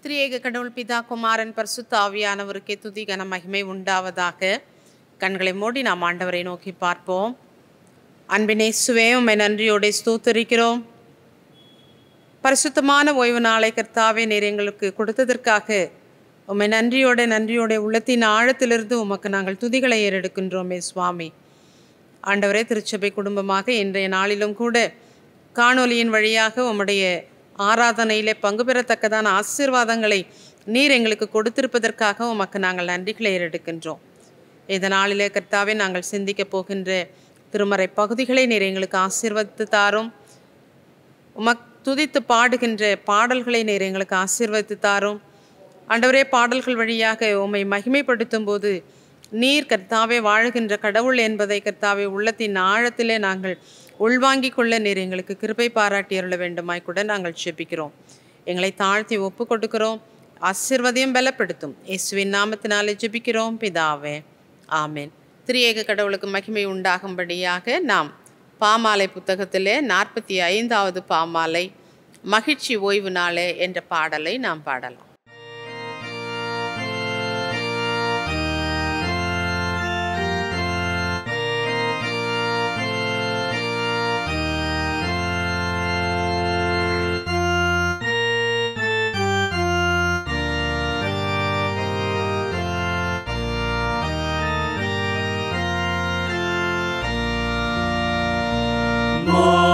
திரியேக கடவுள் பிதா குமாரன் பரிசுத்த ஆவியானவருக்கே துதி கன மகிமை உண்டாவதாக. கண்களை மூடி நாம் ஆண்டவரை நோக்கி பார்ப்போம். அன்பினை சுவே உம்மை நன்றியோடு ஸ்தோத்தரிக்கிறோம். பரிசுத்தமான ஓய்வு நாளை கர்த்தாவே நீர் எங்களுக்கு கொடுத்ததற்காக உம்மை நன்றியோட உள்ளத்தின் ஆழத்திலிருந்து உமக்கு நாங்கள் துதிகளை ஏறெடுக்கின்றோமே சுவாமி. ஆண்டவரே, திருச்சபை குடும்பமாக இன்றைய நாளிலும் கூட காணொலியின் வழியாக உம்முடைய ஆராதனையிலே பங்கு பெறத்தக்கதான ஆசீர்வாதங்களை நீர் எங்களுக்கு கொடுத்திருப்பதற்காக உமக்கு நாங்கள் நன்றிகளை ஏறெடுக்கின்றோம். இந்த நாளிலே கர்த்தாவே நாங்கள் சிந்திக்க போகின்ற திருமறை பகுதிகளை நீர் எங்களுக்கு ஆசீர்வதித்து தாரும். துதித்து பாடுகின்ற பாடல்களை நீர் எங்களுக்கு ஆசீர்வதித்து தாரும். ஆண்டவரே, பாடல்கள் வழியாக உம்மை மகிமைப்படுத்தும் போது நீர் கர்த்தாவே வாழுகின்ற கடவுள் என்பதை கர்த்தாவே உள்ளத்தின் ஆழத்திலே நாங்கள் உள்வாங்கிக் கொள்ள நீர் எங்களுக்கு கிருபை பாராட்டி அருள வேண்டுமாய் கூட நாங்கள் ஜெபிக்கிறோம். எங்களை தாழ்த்தி ஒப்பு கொடுக்கிறோம். ஆசீர்வதியும் பலப்படுத்தும் இயேசுவின் நாமத்தினாலே ஜெபிக்கிறோம் பிதாவே, ஆமேன். திரியேக கடவுளுக்கு மகிமை உண்டாகும்படியாக நாம் பாமாலை புத்தகத்திலே 45வது பாமாலை மகிழ்ச்சி ஓய்வு நாளே என்ற பாடலை நாம் பாடலாம். No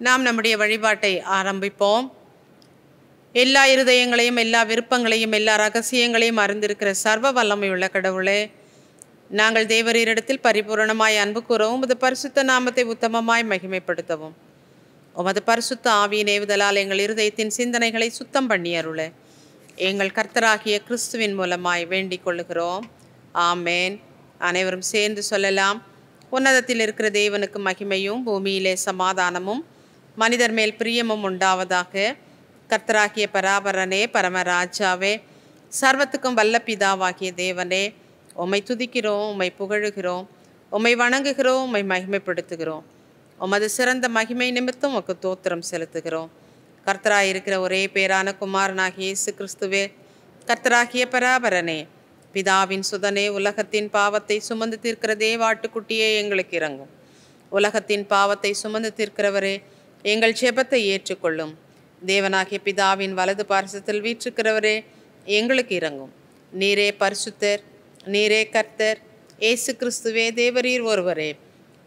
நாம் நம்முடைய வழிபாட்டை ஆரம்பிப்போம். எல்லா இருதயங்களையும், எல்லா விருப்பங்களையும், எல்லா ரகசியங்களையும் அறிந்திருக்கிற சர்வ வல்லமையுள்ள கடவுளே, நாங்கள் தேவரீரிடத்தில் பரிபூரணமாய் அன்பு கூறவும் உமது பரிசுத்த நாமத்தை உத்தமமாய் மகிமைப்படுத்தவும் உமது பரிசுத்த ஆவியின் ஏவுதலால் எங்கள் இருதயத்தின் சிந்தனைகளை சுத்தம் பண்ணி அருள எங்கள் கர்த்தராகிய கிறிஸ்துவின் மூலமாய் வேண்டிக் கொள்ளுகிறோம். ஆமேன். அனைவரும் சேர்ந்து சொல்லலாம். உன்னதத்தில் இருக்கிற தேவனுக்கு மகிமையும், பூமியிலே சமாதானமும், மனிதர் மேல் பிரியமும் உண்டாவதாக. கர்த்தராகிய பராபரனே, பரமராஜாவே, சர்வத்துக்கும் வல்ல பிதாவாகிய தேவனே, உம்மை துதிக்கிறோம், உம்மை புகழுகிறோம், உம்மை வணங்குகிறோம், உம்மை மகிமைப்படுத்துகிறோம். உமது சிறந்த மகிமை நிமித்தம் உமக்கு தோத்திரம் செலுத்துகிறோம். கர்த்தராயிருக்கிற ஒரே பேரான குமாரனாகிய இயேசு கிறிஸ்துவே, கர்த்தராகிய பராபரனே, பிதாவின் சுதனே, உலகத்தின் பாவத்தை சுமந்து தீர்க்கிற தேவாட்டுக்குட்டியே, எங்களுக்கு இறங்கும். உலகத்தின் பாவத்தை சுமந்து தீர்க்கிறவரே, எங்கள் ஜெபத்தை ஏற்றுக்கொள்ளும். தேவனாகிய பிதாவின் வலது பார்சத்தில் வீற்றிருக்கிறவரே, எங்களுக்கு இறங்கும். நீரே பரிசுத்தர், நீரே கர்த்தர், இயேசு கிறிஸ்துவே தேவரீர் ஒருவரே,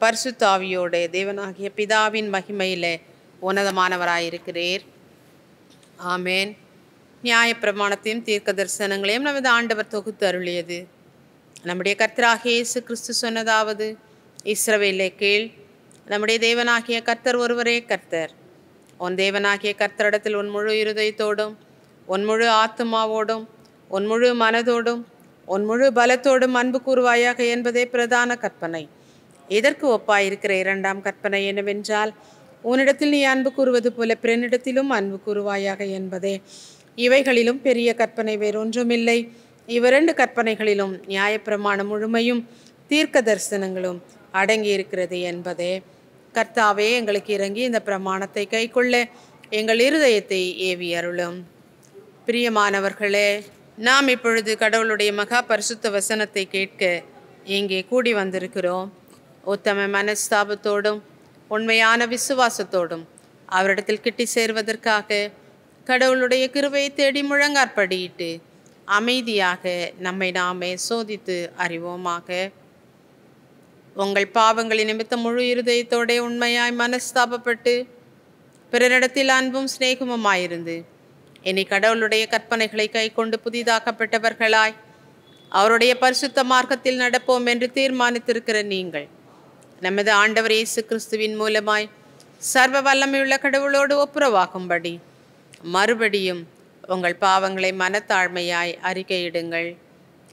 பரிசுத்த ஆவியோடு தேவனாகிய பிதாவின் மகிமையிலே உன்னதமானவராயிருக்கிறீர். ஆமேன். நியாயப்பிரமாணத்தையும் தீர்க்க தரிசனங்களையும் நமது ஆண்டவர் தொகுத்து அருளியது. நம்முடைய கர்த்தராகிய இயேசு கிறிஸ்து சொன்னதாவது: இஸ்ரவேலே கேள், நம்முடைய தேவனாகிய கர்த்தர் ஒருவரே கர்த்தர். உன் தேவனாகிய கர்த்தரிடத்தில் உன் முழு இருதயத்தோடும், உன் முழு ஆத்துமாவோடும், உன் முழு மனதோடும், உன் முழு பலத்தோடும் அன்பு கூறுவாயாக என்பதே பிரதான கற்பனை. இதற்கு ஒப்பாயிருக்கிற இரண்டாம் கற்பனை என்னவென்றால், உன்னிடத்தில் நீ அன்பு கூறுவது போல பிறனிடத்திலும் அன்பு கூறுவாயாக என்பதே. இவைகளிலும் பெரிய கற்பனை வேறொன்றுமில்லை. இவ்விரண்டு கற்பனைகளிலும் நியாயப்பிரமாணம் முழுமையும் தீர்க்க தரிசனங்களும் அடங்கியிருக்கிறது என்பதே. கர்த்தாவே, எங்களுக்கு இறங்கி இந்த பிரமாணத்தை கைக்கொள்ள எங்கள் இருதயத்தை ஏவி அருளும். பிரியமானவர்களே, நாம் இப்பொழுது கடவுளுடைய மகா பரிசுத்த வசனத்தை கேட்க இங்கே கூடி வந்திருக்கிறோம். உத்தம மனஸ்தாபத்தோடும் உண்மையான விசுவாசத்தோடும் அவரிடத்தில் கிட்டி சேர்வதற்காக கடவுளுடைய கிருபையை தேடி முழங்காற்படியிட்டு அமைதியாக நம்மை நாமே சோதித்து அறிவோமாக. உங்கள் பாவங்களின் நிமித்தம் முழு இருதயத்தோட உண்மையாய் மனஸ்தாபப்பட்டு பிறரிடத்தில் அன்பும் சிநேகமுமாயிருந்து இனி கடவுளுடைய கற்பனைகளை கை கொண்டு புதிதாக்கப்பட்டவர்களாய் அவருடைய பரிசுத்த மார்க்கத்தில் நடப்போம் என்று தீர்மானித்திருக்கிற நீங்கள், நமது ஆண்டவர் இயேசு கிறிஸ்துவின் மூலமாய் சர்வ வல்லமையுள்ள கடவுளோடு ஒப்புரவாகும்படி மறுபடியும் உங்கள் பாவங்களை மனத்தாழ்மையாய் அறிக்கையிடுங்கள்.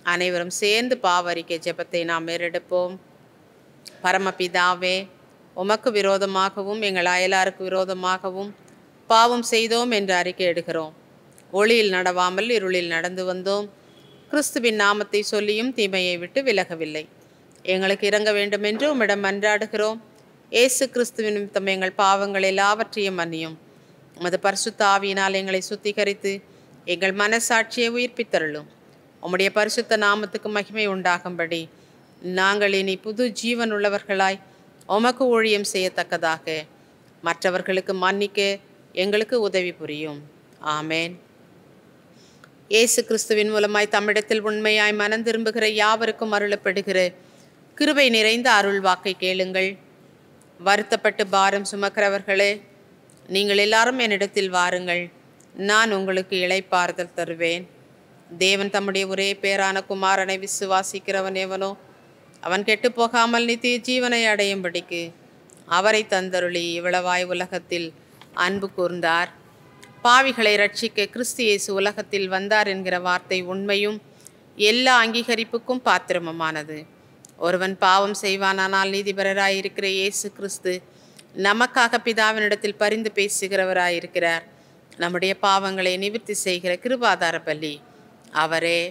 அனைவரும் சேர்ந்து பாவ அறிக்கை ஜெபத்தை நாம் ஏறெடுப்போம். பரமபிதாவே, உமக்கு விரோதமாகவும் எங்கள் அயலாருக்கு விரோதமாகவும் பாவம் செய்தோம் என்று அறிக்கையிடுகிறோம். ஒளியில் நடவாமல் இருளில் நடந்து வந்தோம். கிறிஸ்துவின் நாமத்தை சொல்லியும் தீமையை விட்டு விலகவில்லை. எங்களுக்கு இறங்க வேண்டும் என்று உம்மிடம் மன்றாடுகிறோம். இயேசு கிறிஸ்துவின் நிமித்தம் எங்கள் பாவங்கள் எல்லாவற்றையும் மன்னியும். உமது பரிசுத்த ஆவியினால் எங்களை சுத்திகரித்து எங்கள் மனசாட்சியை உயிர்ப்பித்தருளும். உம்முடைய பரிசுத்த நாமத்துக்கு மகிமை உண்டாகும்படி நாங்கள் இனி புது ஜீவன் உள்ளவர்களாய் உமக்கு ஊழியம் செய்யத்தக்கதாக மற்றவர்களுக்கு மன்னிக்க எங்களுக்கு உதவி புரியும். ஆமேன். இயேசு கிறிஸ்துவின் மூலமாய் தம்மிடத்தில் உண்மையாய் மனம் திரும்புகிற யாவருக்கும் அருளப்படுகிற கிருபை நிறைந்த அருள் வாக்கை கேளுங்கள். வருத்தப்பட்டு பாரம் சுமக்கிறவர்களே, நீங்கள் எல்லாரும் என்னிடத்தில் வாருங்கள், நான் உங்களுக்கு இளைப்பாறுதல் தருவேன். தேவன் தம்முடைய ஒரே பேரான குமாரனை விசுவாசிக்கிறவன் எவனோ அவன் கெட்டு போகாமல் நித்திய ஜீவனை அடையும்படிக்கு அவரை தந்தருளி இவ்வளவாய் உலகத்தில் அன்பு கூர்ந்தார். பாவிகளை ரட்சிக்க கிறிஸ்து இயேசு உலகத்தில் வந்தார் என்கிற வார்த்தை உண்மையும் எல்லா அங்கீகரிப்புக்கும் பாத்திரமுமானது. ஒருவன் பாவம் செய்வானானால் நீதிபரராயிருக்கிற இயேசு கிறிஸ்து நமக்காக பிதாவினிடத்தில் பரிந்து பேசுகிறவராயிருக்கிறார். நம்முடைய பாவங்களை நிவர்த்தி செய்கிற கிருபாதார பலி அவரே.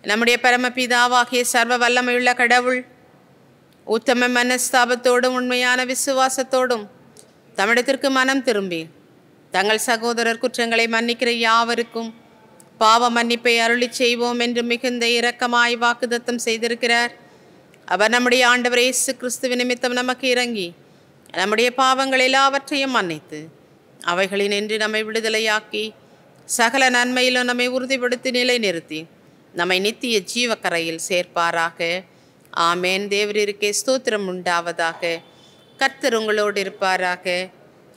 நம்முடைய பரமபிதாவாகிய சர்வ வல்லமையுள்ள கடவுள் உத்தம மனஸ்தாபத்தோடும் உண்மையான விசுவாசத்தோடும் தமிழத்திற்கு மனம் திரும்பி தங்கள் சகோதரர் குற்றங்களை மன்னிக்கிற யாவருக்கும் பாவ மன்னிப்பை அருளி செய்வோம் என்று மிகுந்த இரக்கமாய் வாக்குதத்தம் செய்திருக்கிறார். அவர் நம்முடைய ஆண்டவர் இயேசு கிறிஸ்துவின் நிமித்தம் நமக்கு இறங்கி நம்முடைய பாவங்கள் எல்லாவற்றையும் மன்னித்து அவைகளினின்று நம்மை விடுதலையாக்கி சகல நன்மையிலும் நம்மை உறுதிப்படுத்தி நிலைநிறுத்தி நம்மை நித்திய ஜீவக்கரையில் சேர்ப்பாராக. ஆமேன். தேவரீருக்கே ஸ்தோத்திரம் உண்டாவதாக. கர்த்தர் உங்களோடு இருப்பாராக.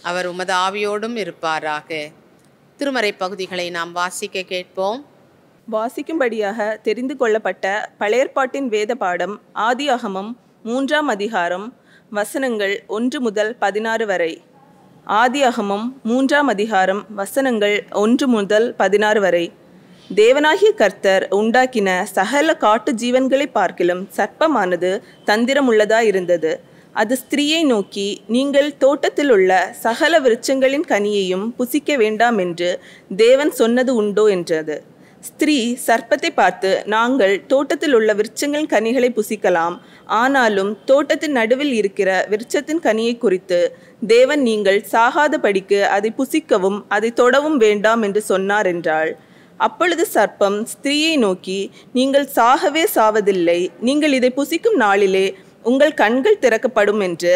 அவர் உமது ஆவியோடும் இருப்பாராக. திருமறை பகுதிகளை நாம் வாசிக்க கேட்போம். வாசிக்கும்படியாக தெரிந்து கொள்ளப்பட்ட பழையற்பாட்டின் வேத பாடம் ஆதியாகமம் 3ஆம் அதிகாரம் வசனங்கள் 1 முதல் 16 வரை. ஆதியாகமம் 3ஆம் அதிகாரம் வசனங்கள் 1 முதல் 16 வரை. தேவனாகிய கர்த்தர் உண்டாக்கின சகல காட்டு ஜீவன்களை பார்க்கிலும் சர்ப்பமானது தந்திரமுள்ளதாயிருந்தது. அது ஸ்திரீயை நோக்கி, நீங்கள் தோட்டத்தில் உள்ள சகல விருட்சங்களின் கனியையும் புசிக்க வேண்டாம் என்று தேவன் சொன்னது உண்டோ என்றது. ஸ்திரீ சர்ப்பத்தை பார்த்து, நாங்கள் தோட்டத்தில் உள்ள விருட்சங்களின் கனிகளை புசிக்கலாம், ஆனாலும் தோட்டத்தின் நடுவில் இருக்கிற விருட்சத்தின் கனியை குறித்து தேவன் நீங்கள் சாகாதபடிக்கு அதை புசிக்கவும் அதை தொடவும் வேண்டாம் என்று சொன்னார் என்றாள். அப்பொழுது சர்ப்பம் ஸ்திரீயை நோக்கி, நீங்கள் சாகவே சாவதில்லை, நீங்கள் இதை புசிக்கும் நாளிலே உங்கள் கண்கள் திறக்கப்படும் என்று,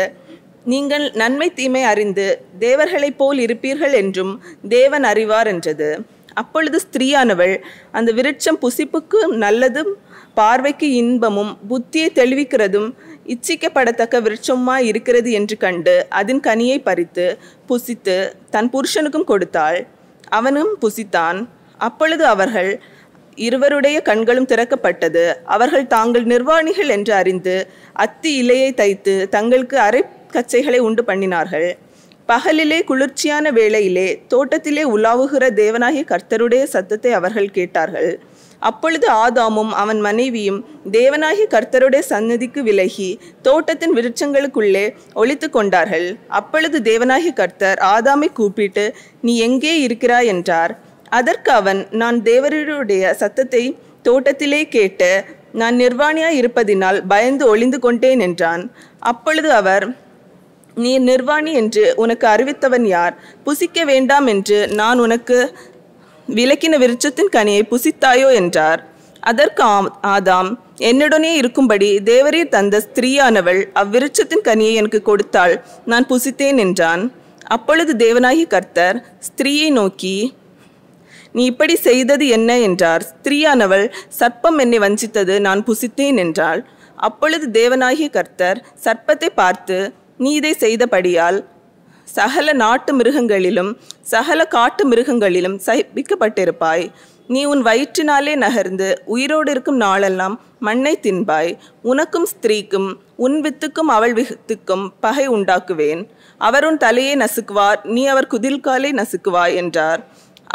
நீங்கள் நன்மை தீமை அறிந்து தேவர்களைப் போல் இருப்பீர்கள் என்றும் தேவன் அறிவார் என்றது. அப்பொழுது ஸ்திரீயானவள், அந்த விருட்சம் புசிப்புக்கு நல்லதும் பார்வைக்கு இன்பமும் புத்தியை தெளிவிக்கிறதும் இச்சிக்கப்படத்தக்க விருட்சமாய் இருக்கிறது என்று கண்டு அதன் கனியை பறித்து புசித்து தன் புருஷனுக்கும் கொடுத்தாள். அவனும் புசித்தான். அப்பொழுது அவர்கள் இருவருடைய கண்களும் திறக்கப்பட்டது. அவர்கள் தாங்கள் நிர்வாணிகள் என்று அறிந்து அத்தி இலையை தைத்து தங்களுக்கு அரை கச்சைகளை உண்டு பண்ணினார்கள். பகலிலே குளிர்ச்சியான வேளையிலே தோட்டத்திலே உலாவுகிற தேவனாகிய கர்த்தருடைய சத்தத்தை அவர்கள் கேட்டார்கள். அப்பொழுது ஆதாமும் அவன் மனைவியும் தேவனாகிய கர்த்தருடைய சந்நிதிக்கு விலகி தோட்டத்தின் விருட்சங்களுக்குள்ளே ஒளித்து கொண்டார்கள். அப்பொழுது தேவனாகிய கர்த்தர் ஆதாமை கூப்பிட்டு, நீ எங்கே இருக்கிறாய் என்றார். அதற்கு அவன், நான் தேவருடைய சத்தத்தை தோட்டத்திலே கேட்டு நான் நிர்வாணியாய் இருப்பதினால் பயந்து ஒளிந்து கொண்டேன் என்றான். அப்பொழுது அவர், நீ நிர்வாணி என்று உனக்கு அறிவித்தவன் யார்? புசிக்க வேண்டாம் என்று நான் உனக்கு விலக்கின விருட்சத்தின் கனியை புசித்தாயோ என்றார். அதற்கு ஆதாம், என்னுடனே இருக்கும்படி தேவரீர் தந்த ஸ்திரீயானவள் அவ்விருட்சத்தின் கனியை எனக்கு கொடுத்தாள், நான் புசித்தேன் என்றான். அப்பொழுது தேவனாகிய கர்த்தர் ஸ்திரீயை நோக்கி, நீ இப்படி செய்தது என்ன என்றார். ஸ்திரீயானவள், சர்ப்பம் என்னை வஞ்சித்தது, நான் புசித்தேன் என்றாள். அப்பொழுது தேவனாகிய கர்த்தர் சர்ப்பத்தை பார்த்து, நீ இதை செய்தபடியால் சகல நாட்டு மிருகங்களிலும் சகல காட்டு மிருகங்களிலும் சபிக்கப்பட்டிருப்பாய். நீ உன் வயிற்றினாலே நகர்ந்து உயிரோடு இருக்கும் நாளெல்லாம் மண்ணை தின்பாய். உனக்கும் ஸ்திரீக்கும் உன் வித்துக்கும் அவள் வித்துக்கும் பகை உண்டாக்குவேன். அவர் உன் தலையை நசுக்குவார், நீ அவர் குதில்காலை நசுக்குவாய் என்றார்.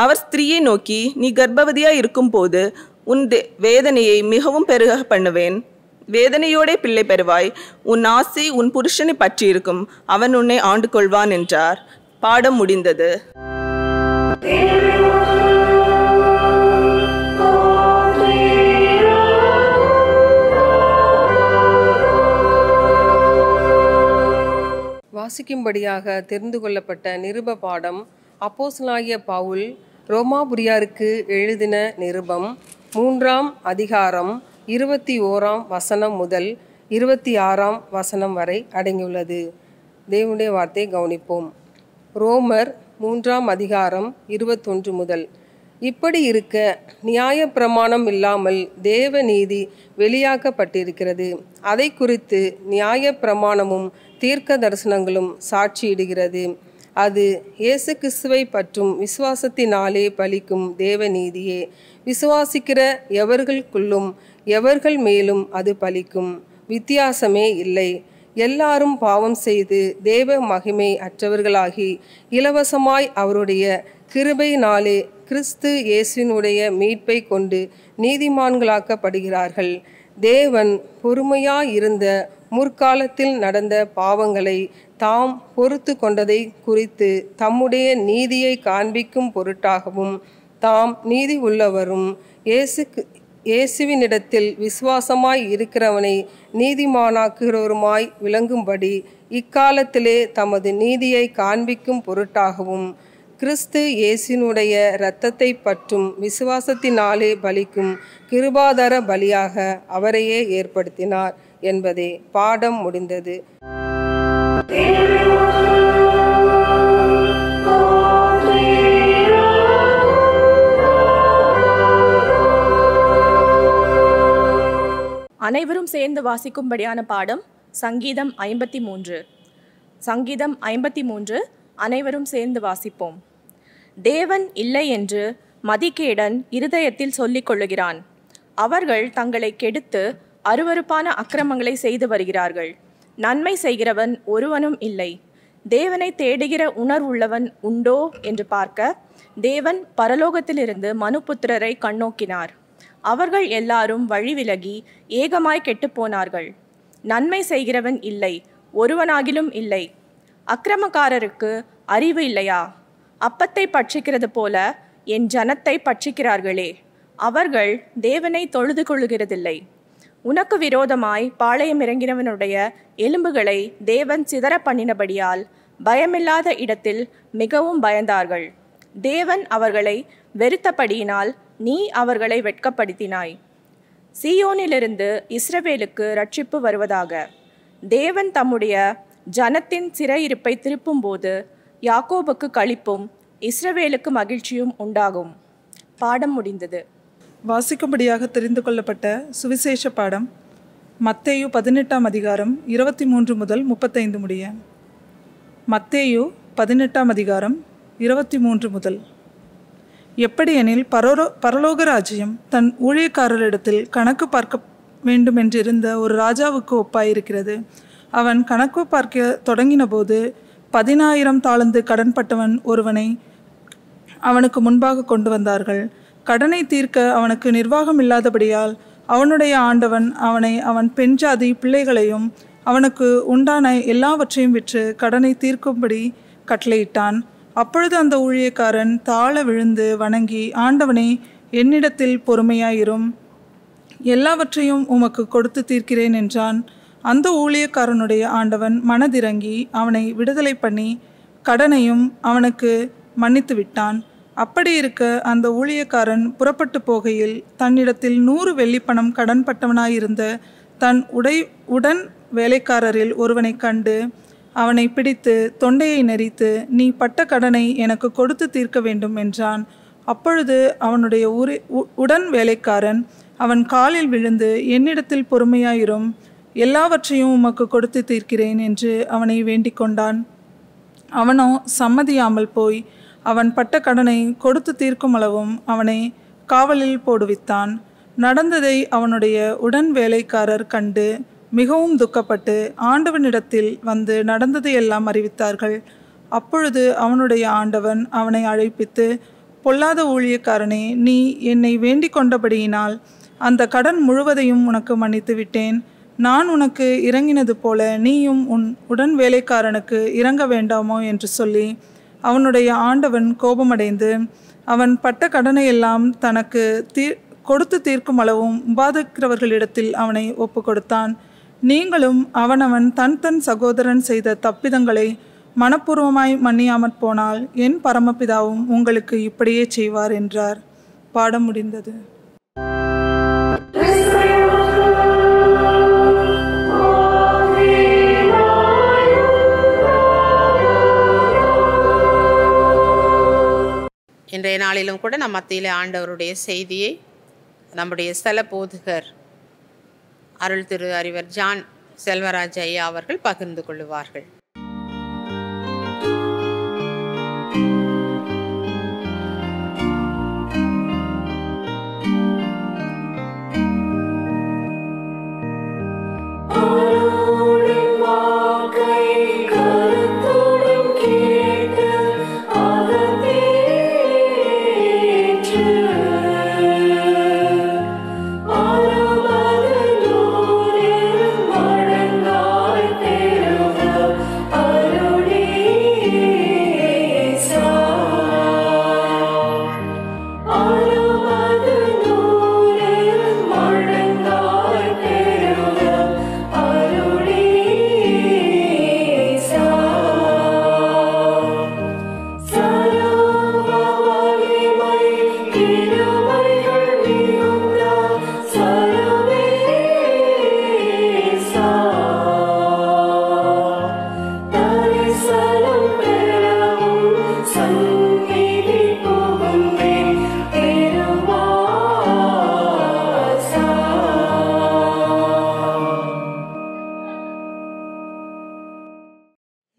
அவர் ஸ்திரீயை நோக்கி, நீ கர்ப்பவதியாய் இருக்கும் போது உன் வேதனையை மிகவும் பெருக பண்ணுவேன். வேதனையோடே பிள்ளை பெறுவாய். உன் ஆசை உன் புருஷனை பற்றி இருக்கும், அவன் உன்னை ஆண்டு கொள்வான் என்றார். பாடம் முடிந்தது. வாசிக்கும்படியாக தெரிந்து கொள்ளப்பட்ட நிருப பாடம் அப்போஸ்தலனாகிய பவுல் ரோமாபுரியாருக்கு எழுதின நிருபம் 3ஆம் அதிகாரம் 21ஆம் வசனம் முதல் 26ஆம் வசனம் வரை அடங்கியுள்ளது. தேவனுடைய வார்த்தை கவனிப்போம். ரோமர் 3ஆம் அதிகாரம் 21 முதல். இப்படி இருக்க நியாயப்பிரமாணம் இல்லாமல் தேவ நீதி வெளியாக்கப்பட்டிருக்கிறது. அதை குறித்து நியாயப்பிரமாணமும் தீர்க்க தரிசனங்களும் சாட்சியிடுகிறது. அது இயேசு கிறிஸ்துவை பற்றும் விசுவாசத்தினாலே பலிக்கும் தேவ நீதியே. விசுவாசிக்கிற எவர்களுக்குள்ளும் எவர்கள் மேலும் அது பலிக்கும். வித்தியாசமே இல்லை. எல்லாரும் பாவம் செய்து தேவ மகிமை அற்றவர்களாகி இலவசமாய் அவருடைய கிருபையினாலே கிறிஸ்து இயேசுவினுடைய மீட்பை கொண்டு நீதிமான்களாக்கப்படுகிறார்கள். தேவன் பொறுமையாயிருந்த முற்காலத்தில் நடந்த பாவங்களை தாம் பொறுத்து கொண்டதை குறித்து தம்முடைய நீதியை காண்பிக்கும் பொருட்டாகவும் தாம் நீதி உள்ளவரும் இயேசுவினிடத்தில் விசுவாசமாய் இருக்கிறவனை நீதிமானாக்குகிறவருமாய் விளங்கும்படி இக்காலத்திலே தமது நீதியை காண்பிக்கும் பொருட்டாகவும் கிறிஸ்து இயேசுவினுடைய இரத்தத்தை பற்றும் விசுவாசத்தினாலே பலிக்கும் கிருபாதார பலியாக அவரையே ஏற்படுத்தினார் என்பதே. பாடம் முடிந்தது. அனைவரும் சேர்ந்து வாசிக்கும்படியான பாடம் சங்கீதம் 53. சங்கீதம் 53 அனைவரும் சேர்ந்து வாசிப்போம். தேவன் இல்லை என்று மதிகேடன் இருதயத்தில் சொல்லிக் கொள்ளுகிறான். அவர்கள் தங்களை கெடுத்து அருவருப்பான அக்கிரமங்களை செய்து வருகிறார்கள். நன்மை செய்கிறவன் ஒருவனும் இல்லை. தேவனை தேடுகிற உணர்வுள்ளவன் உண்டோ என்று பார்க்க தேவன் பரலோகத்திலிருந்து மனுபுத்திரரை கண்ணோக்கினார். அவர்கள் எல்லாரும் வழி விலகி ஏகமாய் கெட்டுப்போனார்கள். நன்மை செய்கிறவன் இல்லை, ஒருவனாகிலும் இல்லை. அக்கிரமக்காரருக்கு அறிவு இல்லையா? அப்பத்தை பட்சிக்கிறது போல என் ஜனத்தை பட்சிக்கிறார்களே. அவர்கள் தேவனை தொழுது கொள்ளுகிறதில்லை. உனக்கு விரோதமாய் பாளையம் இறங்கினவனுடைய எலும்புகளை தேவன் சிதற பண்ணினபடியால் பயமில்லாத இடத்தில் மிகவும் பயந்தார்கள். தேவன் அவர்களை வெறுத்தபடியினால் நீ அவர்களை வெட்கப்படுத்தினாய். சீயோனிலிருந்து இஸ்ரவேலுக்கு ரட்சிப்பு வருவதாக. தேவன் தம்முடைய ஜனத்தின் சிறையிருப்பை திருப்பும்போது யாக்கோபுக்கு களிப்பும் இஸ்ரவேலுக்கு மகிழ்ச்சியும் உண்டாகும். பாடம் முடிந்தது. வாசிக்கும்படியாக தெரிந்து கொள்ளப்பட்ட சுவிசேஷ பாடம் மத்தேயு 18ஆம் அதிகாரம் 23 முதல் 35 முடிய. மத்தேயு 18ஆம் அதிகாரம் 23 முதல். எப்படியெனில் பரலோக ராஜ்யம் தன் ஊழியக்காரரிடத்தில் கணக்கு பார்க்க வேண்டுமென்றிருந்த ஒரு ராஜாவுக்கு ஒப்பாயிருக்கிறது. அவன் கணக்கு பார்க்க தொடங்கின போது 10,000 தாலந்து கடன்பட்டவன் ஒருவனை அவனுக்கு முன்பாக கொண்டு வந்தார்கள். கடனை தீர்க்க அவனுக்கு நிர்வாகம் இல்லாதபடியால் அவனுடைய ஆண்டவன் அவனை அவன் பெண் ஜாதி பிள்ளைகளையும் அவனுக்கு உண்டான எல்லாவற்றையும் விற்று கடனை தீர்க்கும்படி கட்டளையிட்டான். அப்பொழுது அந்த ஊழியக்காரன் தாழ விழுந்து வணங்கி, ஆண்டவனே, என்னிடத்தில் பொறுமையாயிரும், எல்லாவற்றையும் உமக்கு கொடுத்து தீர்க்கிறேன் என்றான். அந்த ஊழியக்காரனுடைய ஆண்டவன் மனதிறங்கி அவனை விடுதலை பண்ணி கடனையும் அவனுக்கு மன்னித்து விட்டான். அப்படி இருக்க அந்த ஊழியக்காரன் புறப்பட்டு போகையில் தன்னிடத்தில் 100 வெள்ளிப்பணம் கடன்பட்டவனாயிருந்த தன் உடன் வேலைக்காரரில் ஒருவனை கண்டு அவனை பிடித்து தொண்டையை நெரித்து, நீ பட்ட கடனை எனக்கு கொடுத்து தீர்க்க வேண்டும் என்றான். அப்பொழுது அவனுடைய உடன் வேலைக்காரன் அவன் காலில் விழுந்து, என்னிடத்தில் பொறுமையாயிரும், எல்லாவற்றையும் உமக்கு கொடுத்து தீர்க்கிறேன் என்று அவனை வேண்டிக் கொண்டான். அவனோ சம்மதியாமல் போய் அவன் பட்ட கடனை கொடுத்து தீர்க்கும் அளவும் அவனை காவலில் போடுவித்தான். நடந்ததை அவனுடைய உடன் வேலைக்காரர் கண்டு மிகவும் துக்கப்பட்டு ஆண்டவனிடத்தில் வந்து நடந்ததையெல்லாம் அறிவித்தார்கள். அப்பொழுது அவனுடைய ஆண்டவன் அவனை அழைப்பித்து, பொல்லாத ஊழியக்காரனே, நீ என்னை வேண்டிக் கொண்டபடியினால் அந்த கடன் முழுவதையும் உனக்கு மன்னித்து விட்டேன். நான் உனக்கு இறங்கினது போல நீயும் உன் உடன் வேலைக்காரனுக்கு இறங்க வேண்டாமோ என்று சொல்லி அவனுடைய ஆண்டவன் கோபமடைந்து அவன் பட்ட கடனையெல்லாம் தனக்கு கொடுத்து தீர்க்கும் அளவும் உபாதிக்கிறவர்களிடத்தில் அவனை ஒப்பு கொடுத்தான். நீங்களும் அவனவன் தன் சகோதரன் செய்த தப்பிதங்களை மனப்பூர்வமாய் மன்னியாமற் போனால் என் பரமபிதாவும் உங்களுக்கு இப்படியே செய்வார் என்றார். பாடம் முடிந்தது. இன்றைய நாளிலும் கூட நம் மத்தியில் ஆண்டவருடைய செய்தியை நம்முடைய ஸ்தல போதகர் அருள் திரு அறிவர் ஜான் செல்வராஜ் ஐயா அவர்கள் பகிர்ந்து கொள்ளுவார்கள்.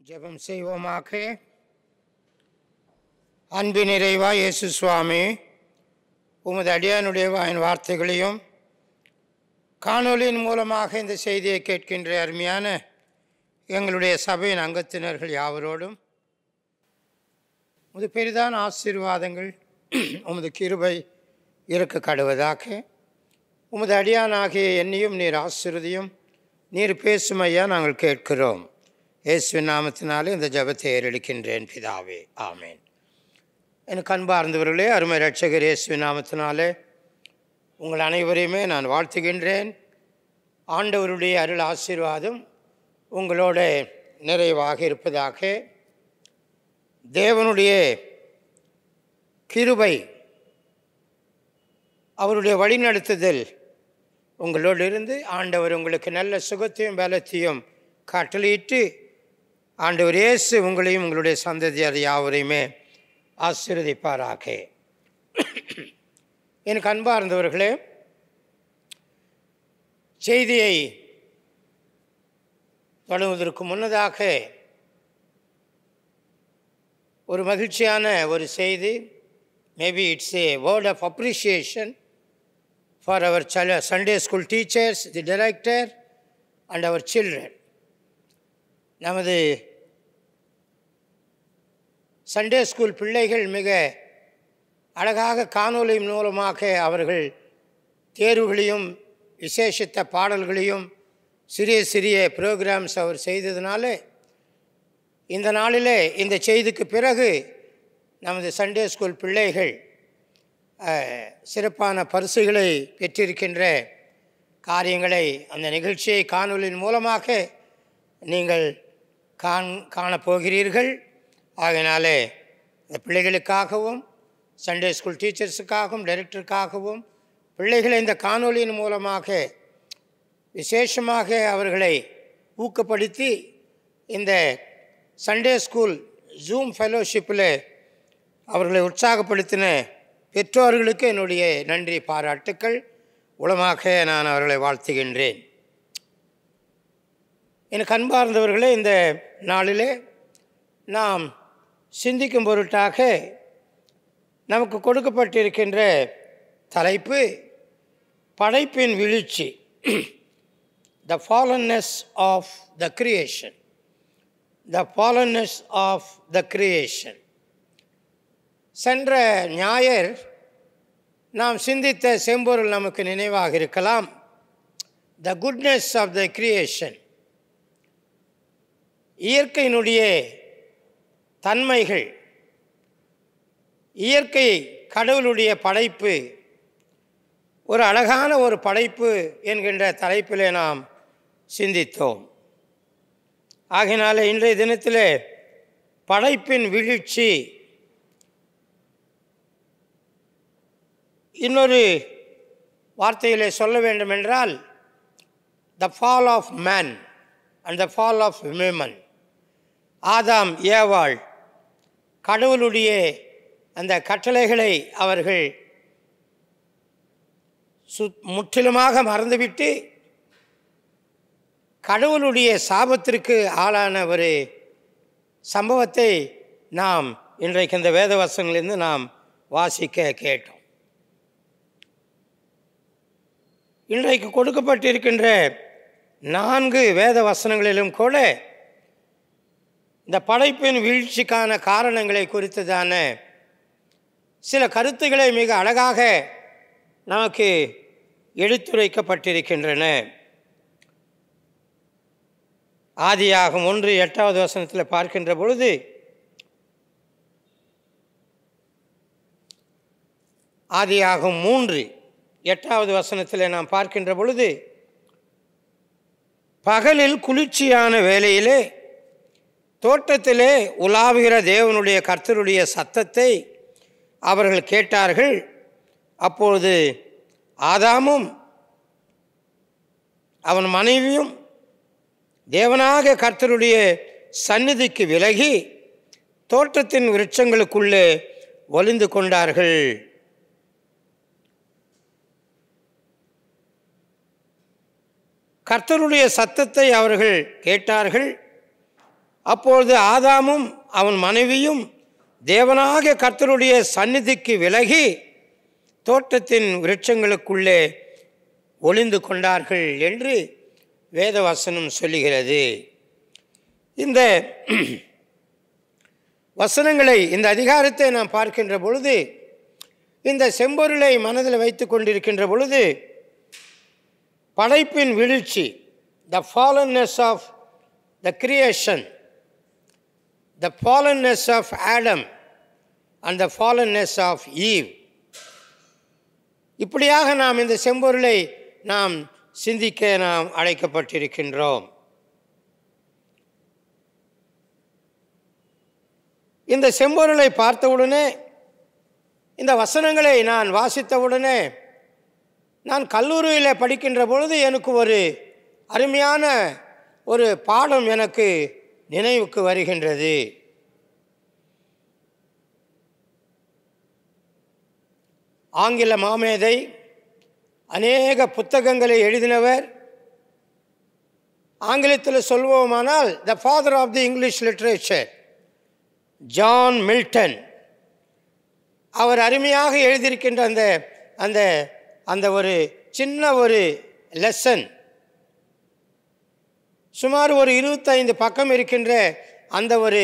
ஜெபம் செய்வோமாக. அன்பின் இறைவா இயேசு சுவாமி, உமது அடியானுடைய வாயின் வார்த்தைகளையும் காணொலியின் மூலமாக இந்த செய்தியை கேட்கின்ற அருமையான எங்களுடைய சபையின் அங்கத்தினர்கள் யாவரோடும் உமது பெரிதான ஆசீர்வாதங்கள் உமது கிருபை இருக்க கடவுவதாக. உமது அடியானாகிய என்னையும் நீர் ஆசீர்வதியும், நீர் பேசும் ஐயா நாங்கள் கேட்கிறோம். இயேசுவின் நாமத்தினாலே இந்த ஜெபத்தை ஏறெடுக்கின்றேன் பிதாவே, ஆமேன். எனக்கு அன்பார்ந்தவர்களே, அருமை இரட்சகர் இயேசுவின் நாமத்தினாலே உங்கள் அனைவரையுமே நான் வாழ்த்துகின்றேன். ஆண்டவருடைய அருள் ஆசீர்வாதம் உங்களோட நிறைவாக இருப்பதாக. தேவனுடைய கிருபை, அவருடைய வழிநடத்துதல் உங்களோடு இருந்து ஆண்டவர் உங்களுக்கு நல்ல சுகத்தையும் பலத்தையும் கட்டளையிட்டு ஆண்டவர் இயேசு உங்களையும் உங்களுடைய சந்ததியார் யாவரையுமே ஆசீர்வதிப்பாராக. எனக்கு அன்பார்ந்தவர்களே, செய்தியை தொடங்குவதற்கு முன்னதாக ஒரு மகிழ்ச்சியான ஒரு செய்தி. Maybe it's a word of appreciation for our Sunday school teachers, the director and our children. நமது சண்டே ஸ்கூல் பிள்ளைகள் மிக அழகாக காணொலி மூலமாக அவர்கள் தேர்வுகளையும் விசேஷித்த பாடல்களையும் சிறிய சிறிய ப்ரோக்ராம்ஸ் அவர் செய்ததுனால இந்த நாளிலே இந்த செய்திக்கு பிறகு நமது சண்டே ஸ்கூல் பிள்ளைகள் சிறப்பான பரிசுகளை பெற்றிருக்கின்ற காரியங்களை அந்த நிகழ்ச்சியை காணொலியின் மூலமாக நீங்கள் காணப்போகிறீர்கள். ஆகையினாலே இந்த பிள்ளைகளுக்காகவும் சண்டே ஸ்கூல் டீச்சர்ஸுக்காகவும் டைரக்டருக்காகவும் பிள்ளைகளை இந்த காணொலியின் மூலமாக விசேஷமாக அவர்களை ஊக்கப்படுத்தி இந்த சண்டே ஸ்கூல் ஜூம் ஃபெலோஷிப்பில் அவர்களை உற்சாகப்படுத்தின பெற்றோர்களுக்கு என்னுடைய நன்றி பாராட்டுக்கள். உளமாக நான் அவர்களை வாழ்த்துகின்றேன். எனக்கு அன்பார்ந்தவர்களே, இந்த நாளிலே நாம் சிந்திக்கும் பொருட்டாக நமக்கு கொடுக்கப்பட்டிருக்கின்ற தலைப்பு படைப்பின் வீழ்ச்சி, the fallenness of the creation. The fallenness of the creation. சென்ற ஞாயிறு நாம் சிந்தித்த செம்பொருள் நமக்கு நினைவாக இருக்கலாம். The goodness of the creation. இயற்கையினுடைய தன்மைகள், இயற்கை கடவுளுடைய படைப்பு, ஒரு அழகான ஒரு படைப்பு என்கின்ற தலைப்பிலே நாம் சிந்தித்தோம். ஆகையினால இன்றைய தினத்தில் படைப்பின் வீழ்ச்சி, இன்னொரு வார்த்தையிலே சொல்ல வேண்டுமென்றால் the fall of man and the fall of women. Adam ஏவாள் கடவுளுடைய அந்த கட்டளைகளை அவர்கள் முற்றிலுமாக மறந்துவிட்டு கடவுளுடைய சாபத்திற்கு ஆளான ஒரு சம்பவத்தை நாம் இன்றைக்கு இந்த வேத வசனங்களிலிருந்து நாம் வாசிக்க கேட்டோம். இன்றைக்கு கொடுக்கப்பட்டிருக்கின்ற 4 வேத வசனங்களிலும் கூட இந்த படைப்பின் வீழ்ச்சிக்கான காரணங்களை குறித்ததான சில கருத்துக்களை மிக அழகாக நமக்கு எடுத்துரைக்கப்பட்டிருக்கின்றன. ஆதியாகமம் 1:8 பார்க்கின்ற பொழுது ஆதியாகமம் 3:8 நாம் பார்க்கின்ற பொழுது, பகலில் குளிர்ச்சியான வேளையிலே தோட்டத்திலே உலாவுகிற தேவனுடைய கர்த்தருடைய சத்தத்தை அவர்கள் கேட்டார்கள். அப்பொழுது ஆதாமும் அவன் மனைவியும் தேவனாக கர்த்தருடைய சந்நிதிக்கு விலகி தோட்டத்தின் விருட்சங்களுக்குள்ளே ஒளிந்து கொண்டார்கள். கர்த்தருடைய சத்தத்தை அவர்கள் கேட்டார்கள். அப்பொழுது ஆதாமும் அவன் மனைவியும் தேவனாகிய கர்த்தருடைய சந்நிதிக்கு விலகி தோட்டத்தின் விருட்சங்களுக்குள்ளே ஒளிந்து கொண்டார்கள் என்று வேதவசனம் சொல்லுகிறது. இந்த வசனங்களை, இந்த அதிகாரத்தை நாம் பார்க்கின்ற பொழுது, இந்த செம்பொருளை மனதில் வைத்து கொண்டிருக்கின்ற பொழுது, படைப்பின் வீழ்ச்சி, the fallenness of the creation, the fallenness of Adam and the fallenness of Eve, இப்படியாக நாம் இந்த செம்பொருளை நாம் சிந்திக்க நாம் அழைக்கப்பட்டிருக்கின்றோம். இந்த செம்பொருளை பார்த்தவுடனே, இந்த வசனங்களை நான் வாசித்தவுடனே, நான் கல்லூரியில் படிக்கின்ற பொழுது எனக்கு ஒரு அருமையான ஒரு பாடம் எனக்கு நினைவுக்கு வருகின்றது. ஆங்கில மாமேதை, அநேக புத்தகங்களை எழுதினவர், ஆங்கிலத்தில் சொல்வோமானால் the father of the English literature, John Milton. அவர் அருமையாக எழுதியிருக்கின்ற அந்த அந்த அந்த ஒரு சின்ன ஒரு லெசன், சுமார் ஒரு 25 பக்கம் இருக்கின்ற அந்த ஒரு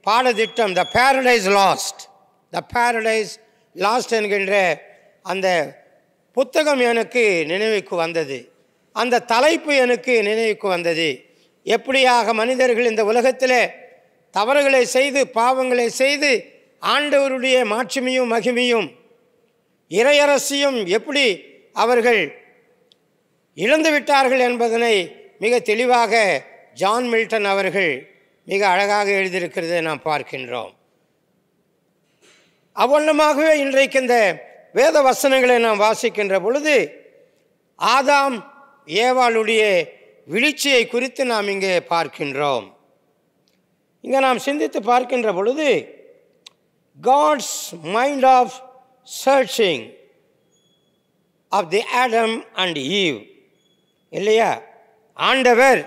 பாடத்திட்டம், த பேரடைஸ் லாஸ்ட், த பேரடைஸ் லாஸ்ட் என்கின்ற அந்த புத்தகம் எனக்கு நினைவுக்கு வந்தது. அந்த தலைப்பு எனக்கு நினைவுக்கு வந்தது. எப்படியாக மனிதர்கள் இந்த உலகத்தில் தவறுகளை செய்து, பாவங்களை செய்து, ஆண்டவருடைய மாட்சிமையும் மகிமையும் இறையரசியும் எப்படி அவர்கள் இழந்து விட்டார்கள் என்பதனை மிக தெளிவாக ஜான் மில்டன் அவர்கள் மிக அழகாக எழுதியிருக்கிறதை நாம் பார்க்கின்றோம். அவ்வண்ணமாகவே இன்றைக்கு இந்த வேத வசனங்களை நாம் வாசிக்கின்ற பொழுது, ஆதாம் ஏவாளுடைய வீழ்ச்சியை குறித்து நாம் இங்கே பார்க்கின்றோம். இங்கே நாம் சிந்தித்து பார்க்கின்ற பொழுது, God's mind of searching of the Adam and Eve, இல்லையா? ஆண்டவர்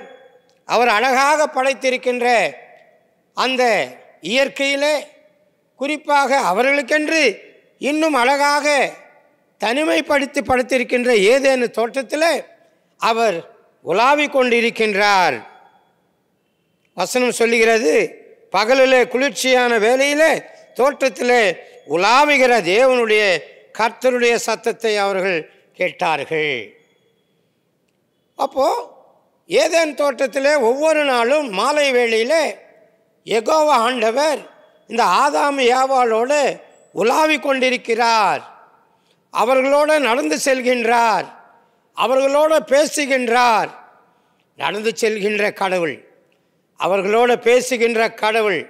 அவர் அழகாக படைத்திருக்கின்ற அந்த இயற்கையிலே, குறிப்பாக அவர்களுக்கென்று இன்னும் அழகாக தனிமைப்படுத்தி படைத்திருக்கின்ற ஏதேனு தோட்டத்தில் அவர் உலாவிக் கொண்டிருக்கின்றார். வசனம் சொல்லுகிறது, பகலிலே குளிர்ச்சியான வேளையிலே தோட்டத்திலே உலாவுகிற தேவனுடைய கர்த்தருடைய சத்தத்தை அவர்கள் கேட்டார்கள். அப்போ ஏதேன் தோட்டத்திலே ஒவ்வொரு நாளும் மாலை வேளையிலே யெகோவா ஆண்டவர் இந்த ஆதாம் ஏவாளோடு உலாவிக் கொண்டிருக்கிறார். அவர்களோடு நடந்து செல்கின்றார், அவர்களோடு பேசுகின்றார். நடந்து செல்கின்ற கடவுள், அவர்களோடு பேசுகின்ற கடவுள்,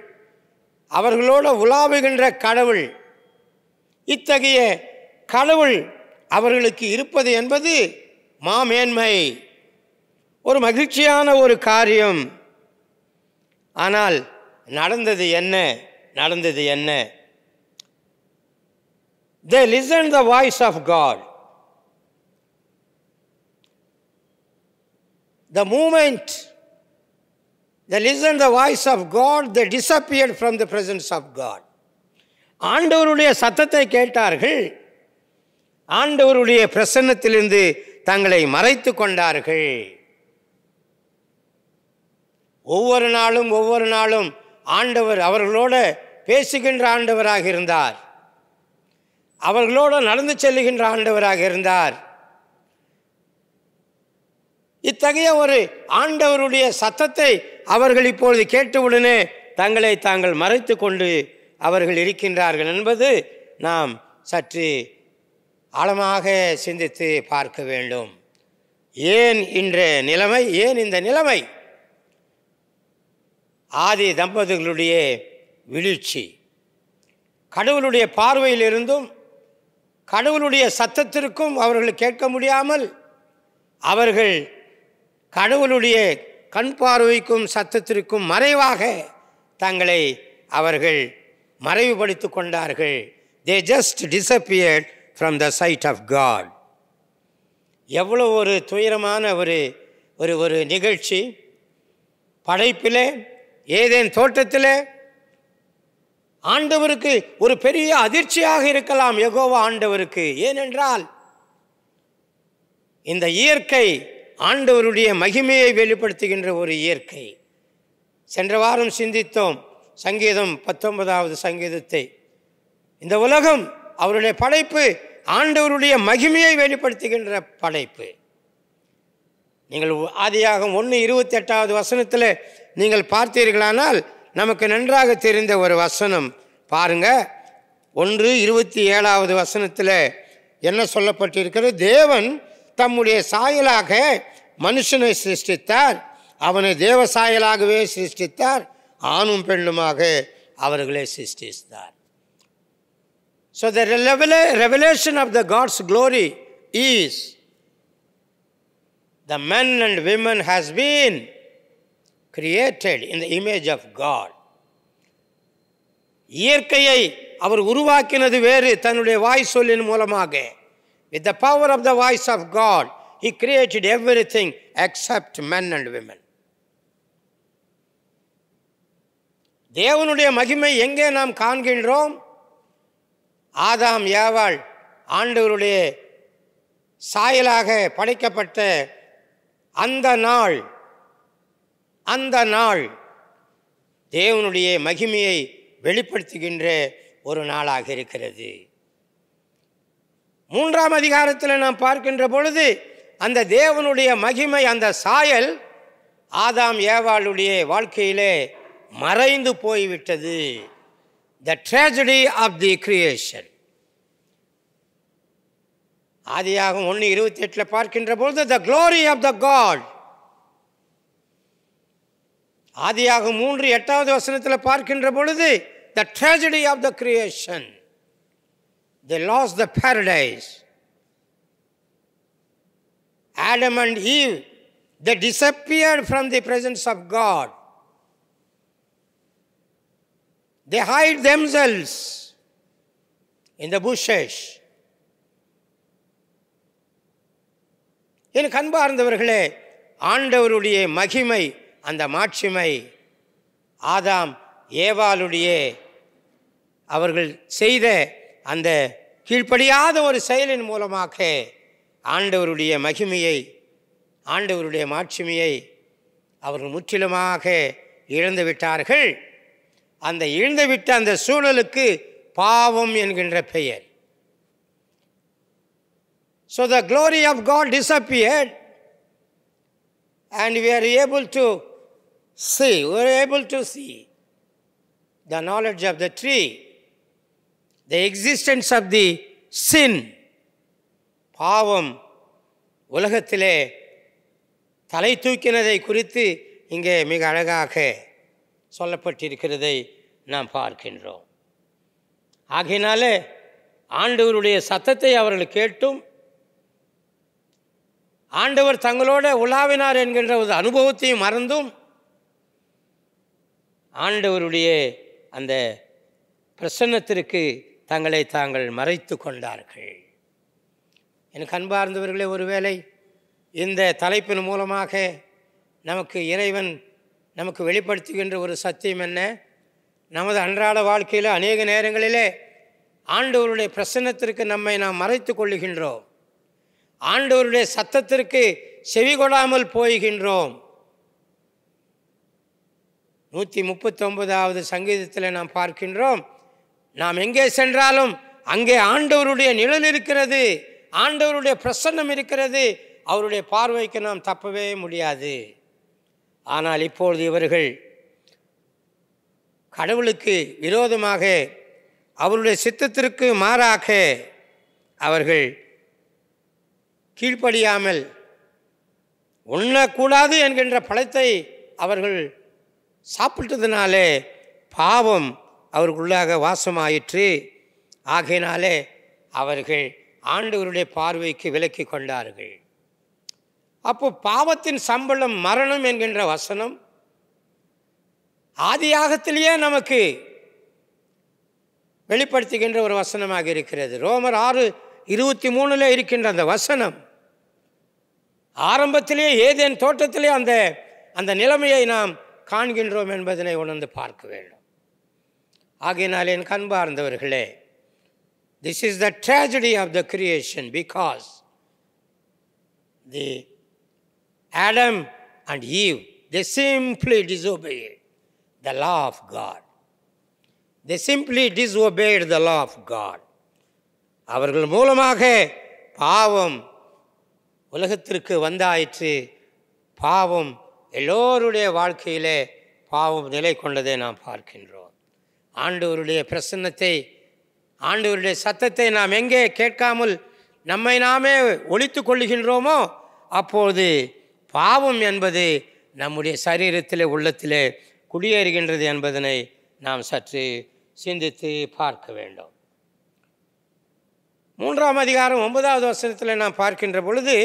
அவர்களோடு உலாவுகின்ற கடவுள், இத்தகைய கடவுள் அவர்களுக்கு இருப்பது என்பது மாமேன்மை, ஒரு மகிழ்ச்சியான ஒரு காரியம். ஆனால் நடந்தது என்ன? நடந்தது என்ன? They listened the voice of God. The moment they listened the voice of God, they disappeared from the presence of God. ஆண்டவருடைய சத்தத்தை கேட்டார்கள், ஆண்டவருடைய பிரசன்னத்திலிருந்து தங்களை மறைத்து கொண்டார்கள். ஒவ்வொரு நாளும் ஆண்டவர் அவர்களோடு பேசுகின்ற ஆண்டவராக இருந்தார், அவர்களோடு நடந்து செல்லுகின்ற ஆண்டவராக இருந்தார். இத்தகைய ஒரு ஆண்டவருடைய சத்தத்தை அவர்கள் இப்பொழுது கேட்டவுடனே தங்களை தாங்கள் மறைத்து கொண்டு அவர்கள் இருக்கின்றார்கள் என்பது நாம் சற்று ஆழமாக சிந்தித்து பார்க்க வேண்டும். ஏன் இன்றைய நிலைமை? ஏன் இந்த நிலைமை? ஆதி தம்பதிகளுடைய வீழ்ச்சி, கடவுளுடைய பார்வையிலிருந்தும் கடவுளுடைய சத்தத்திற்கும் அவர்கள் கேட்க முடியாமல், அவர்கள் கடவுளுடைய கண் பார்வைக்கும் சத்தத்திற்கும் மறைவாக தங்களை அவர்கள் மறைவுபடுத்தி கொண்டார்கள். They just disappeared from the sight of God. எவ்வளோ ஒரு துயரமான ஒரு நிகழ்ச்சி! படைப்பிலே, ஏதேன் தோட்டத்திலே ஆண்டவருக்கு ஒரு பெரிய அதிர்ச்சியாக இருக்கலாம் யெகோவா ஆண்டவருக்கு. ஏனென்றால் இந்த இயற்கை ஆண்டவருடைய மகிமையை வெளிப்படுத்துகின்ற ஒரு இயற்கை. சென்ற வாரம் சிந்தித்தோம் சங்கீதம் 19வது சங்கீதத்தை. இந்த உலகம் அவருடைய படைப்பு, ஆண்டவருடைய மகிமையை வெளிப்படுத்துகின்ற படைப்பு. நீங்கள் ஆதியாகமம் 1:28வது வசனத்தில் நீங்கள் பார்த்தீர்களானால் நமக்கு நன்றாக தெரிந்த ஒரு வசனம் பாருங்க. 1:27வது வசனத்தில் என்ன சொல்லப்பட்டிருக்கிறது? தேவன் தம்முடைய சாயலாக மனுஷனை சிருஷ்டித்தார், அவனை தேவ சாயலாகவே சிருஷ்டித்தார், ஆணும் பெண்ணுமாக அவர்களை சிருஷ்டித்தார். So the revelation of the God's glory is the men and women has been created in the image of God. இயற்கையை அவர் உருவாக்கினது வேறு, தன்னுடைய வாய் சொல்லின் மூலமாக. With the power of the voice of God, He created everything except men and women. தேவனுடைய மகிமை எங்கே நாம் காண்கின்றோம்? ஆதாம் ஏவாள் ஆண்டவருடைய சாயலாக படைக்கப்பட்ட அந்த நாள் தேவனுடைய மகிமையை வெளிப்படுத்துகின்ற ஒரு நாளாக இருக்கிறது. 3ஆம் அதிகாரத்தில் நாம் பார்க்கின்ற பொழுது அந்த தேவனுடைய மகிமை, அந்த சாயல் ஆதாம் ஏவாளுடைய வாழ்க்கையிலே மறைந்து போய்விட்டது. The tragedy of the creation. ஆதியாகமம் 1:28 பார்க்கின்ற பொழுது the glory of the God. ஆதியாகமம் 3:8வது வசனத்தில் பார்க்கின்ற பொழுது the tragedy of the creation. They lost the paradise. Adam and Eve, they disappeared from the presence of God. They hide themselves in the bushes. என் அன்பார்ந்தவர்களே, ஆண்டவருடைய மகிமை, அந்த மாட்சிமை ஆதாம் ஏவாளுடைய அவர்கள் செய்த அந்த கீழ்ப்படியாத ஒரு செயலின் மூலமாக ஆண்டவருடைய மகிமையை, ஆண்டவருடைய மாட்சிமையை அவர்கள் முற்றிலுமாக இழந்து விட்டார்கள். அந்த இழந்துவிட்ட அந்த சூழலுக்கு பாவம் என்கின்ற பெயர். So the glory of God disappeared and we are able to see the knowledge of the tree, the existence of the sin. பாவம் உலகத்திலே தலை தூக்கினதை குறித்து இங்கே மிக அழகாக சொல்லப்பட்டிருக்கிறதை நாம் பார்க்கின்றோம். ஆகையினாலே ஆண்டவருடைய சத்தத்தை அவர்கள் கேட்டும் ஆண்டவர் தங்களோட உலாவினார் என்கின்ற ஒரு அனுபவத்தையும் மறந்தும் ஆண்டவருடைய அந்த பிரசன்னத்திற்கு தங்களை தாங்கள் மறைத்து கொண்டார்கள். எனக்கு அன்பார்ந்தவர்களே, ஒருவேளை இந்த தலைப்பின் மூலமாக நமக்கு இறைவன் நமக்கு வெளிப்படுத்துகின்ற ஒரு சத்தியம் என்ன? நமது அன்றாட வாழ்க்கையில் அநேக நேரங்களிலே ஆண்டவருடைய பிரசன்னத்திற்கு நம்மை நாம் மறைத்து கொள்ளுகின்றோம். ஆண்டவருடைய சத்தத்திற்கு செவிகொடாமல் போய்கின்றோம். 139வது சங்கீதத்தில் நாம் பார்க்கின்றோம், நாம் எங்கே சென்றாலும் அங்கே ஆண்டவருடைய நிழல் இருக்கிறது, ஆண்டவருடைய பிரசன்னம் இருக்கிறது, அவருடைய பார்வைக்கு நாம் தப்பவே முடியாது. ஆனால் இப்பொழுது இவர்கள் கடவுளுக்கு விரோதமாக, அவருடைய சித்தத்திற்கு மாறாக அவர்கள் கீழ்ப்படியாமல் உண்ணக்கூடாது என்கின்ற பழத்தை அவர்கள் சாப்பிட்டதுனாலே பாவம் அவர்களுள்ளாக வாசமாயிற்று. ஆகையினாலே அவர்கள் ஆண்டவருடைய பார்வைக்கு விலக்கி கொண்டார்கள். அப்போ பாவத்தின் சம்பளம் மரணம் என்கின்ற வசனம் ஆதியாகத்திலேயே நமக்கு வெளிப்படுத்துகின்ற ஒரு வசனமாக இருக்கிறது. ரோமர் 6:23 இருக்கின்ற அந்த வசனம் ஆரம்பத்திலே ஏதேன் தோட்டத்திலே அந்த நிலைமையை நாம் காண்கின்றோம் என்பதனை உணர்ந்து பார்க்க வேண்டும். ஆகையினால் என் கண்பார்ந்தவர்களே, this is the tragedy of the creation, because the Adam and Eve, they simply disobeyed the law of God. They simply disobeyed the law of God. அவர்கள் மூலமாக பாவம் உலகத்திற்கு வந்தாயிற்று. பாவம் எல்லோருடைய வாழ்க்கையிலே பாவம் நிலை கொண்டதை நாம் பார்க்கின்றோம். ஆண்டவருடைய பிரசன்னத்தை, ஆண்டவருடைய சத்தத்தை நாம் எங்கே கேட்காமல் நம்மை நாமே ஒழித்து கொள்ளுகின்றோமோ, அப்போது பாவம் என்பது நம்முடைய சரீரத்திலே உள்ளத்திலே குடியேறுகின்றது என்பதனை நாம் சற்று சிந்தித்து பார்க்க வேண்டும். 3ஆம் அதிகாரம் 9வது வசனத்தில் நாம் பார்க்கின்ற பொழுது,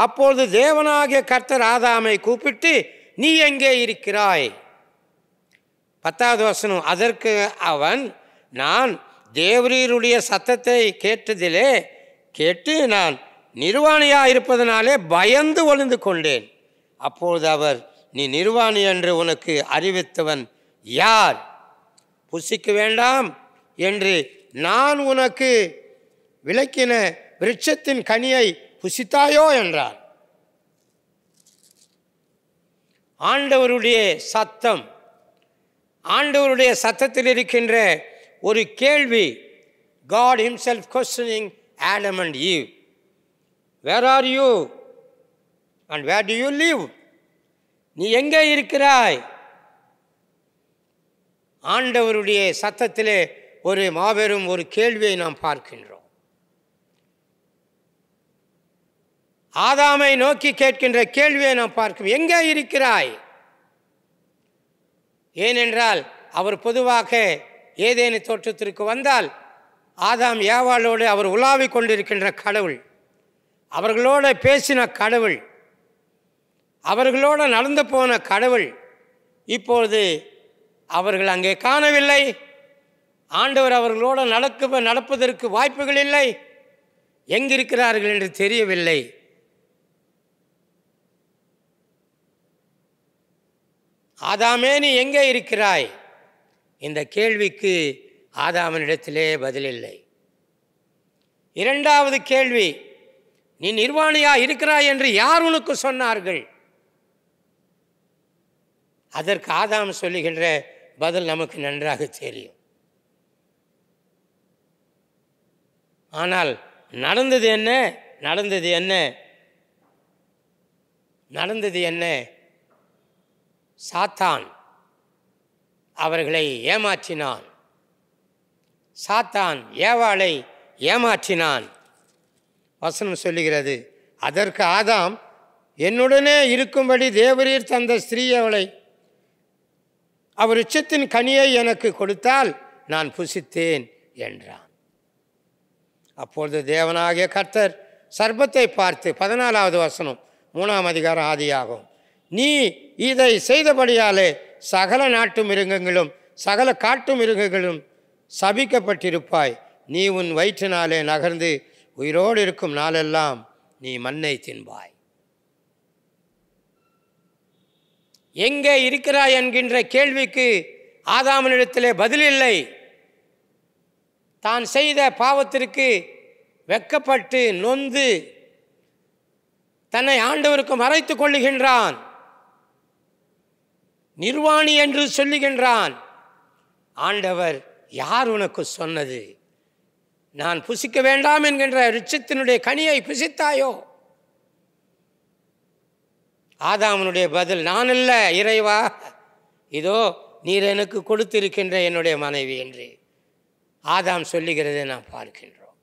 அப்பொழுது தேவனாகிய கர்த்தர் ஆதாமை கூப்பிட்டு, நீ எங்கே இருக்கிறாய்? 10வது வசனம், அதற்கு அவன், நான் தேவரீருடைய சத்தத்தை கேட்டு நான் நிர்வாணியாக இருப்பதனாலே பயந்து ஒளிந்து கொண்டேன். அப்பொழுது அவர், நீ நிர்வாணி என்று உனக்கு அறிவித்தவன் யார்? புசிக்க வேண்டாம் என்று நான் உனக்கு விலக்கின விருட்சத்தின் கனியை புசித்தாயோ என்றார். ஆண்டவருடைய சத்தம், ஆண்டவருடைய சத்தத்தில் இருக்கின்ற ஒரு கேள்வி. God himself questioning Adam and Eve. Where are you and where do you live? நீ எங்கே இருக்கிறாய்? ஆண்டவருடைய சத்தத்திலே ஒரு மாபெரும் ஒரு கேள்வியை நாம் பார்க்கின்றோம். ஆதாமை நோக்கி கேட்கின்ற கேள்வியை நாம் பார்க்கிறோம். எங்கே இருக்கிறாய்? ஏனென்றால் அவர் பொதுவாக ஏதேனு தோட்டத்திற்கு வந்தால் ஆதாம் ஏவாளோடு அவர் உலாவிக் கொண்டிருக்கின்ற கடவுள், அவர்களோடு பேசின கடவுள், அவர்களோடு நடந்து போன கடவுள். இப்பொழுது அவர்கள் அங்கே காணவில்லை. ஆண்டவர் அவர்களோடு நடப்பதற்கு வாய்ப்புகள் இல்லை. எங்கிருக்கிறார்கள் என்று தெரியவில்லை. ஆதாமே, நீ எங்கே இருக்கிறாய்? இந்த கேள்விக்கு ஆதாமனிடத்திலே பதிலில்லை. 2வது கேள்வி, நீ நிர்வாணியா இருக்கிறாய் என்று யார் உனக்கு சொன்னார்கள்? அதற்கு ஆதாம் சொல்லுகின்ற பதில் நமக்கு நன்றாக தெரியும். ஆனால் நடந்தது என்ன? சாத்தான் அவர்களை ஏமாற்றினான். சாத்தான் ஏவாளை ஏமாற்றினான். வசனம் சொல்லுகிறது, அதற்கு ஆதாம், என்னுடனே இருக்கும்படி தேவரீர் தந்த ஸ்திரீ அவளை, அவர் விருட்சத்தின் கனியை எனக்கு கொடுத்தால் நான் புசித்தேன் என்றான். அப்பொழுது தேவனாகிய கர்த்தர் சர்ப்பத்தை பார்த்து, 14வது வசனம் 3ஆம் அதிகாரம் ஆதியாகும், நீ இதை செய்தபடியாலே சகல நாட்டு மிருகங்களும் சகல காட்டு மிருகங்களும் சபிக்கப்பட்டிருப்பாய். நீ உன் வயிற்றினாலே நகர்ந்து உயிரோடு இருக்கும் நாளெல்லாம் நீ மண்ணை தின்பாய். எங்கே இருக்கிறாய் என்கின்ற கேள்விக்கு ஆதாமனிடத்திலே பதில் இல்லை. தான் செய்த பாவத்திற்கு வெட்கப்பட்டு நொந்து தன்னை ஆண்டவருக்கு மறைத்து கொள்ளுகின்றான். நிர்வாணி என்று சொல்லுகின்றான். ஆண்டவர், யார் உனக்கு சொன்னது? நான் புசிக்க வேண்டாம் என்கின்ற விருட்சத்தினுடைய கனியை புசித்தாயோ? ஆதாமனுடைய பதில், நான் அல்ல இறைவா, இதோ நீர் எனக்கு கொடுத்திருக்கின்ற என்னுடைய மனைவி என்று ஆதாம் சொல்லுகிறதை நாம் பார்க்கின்றோம்.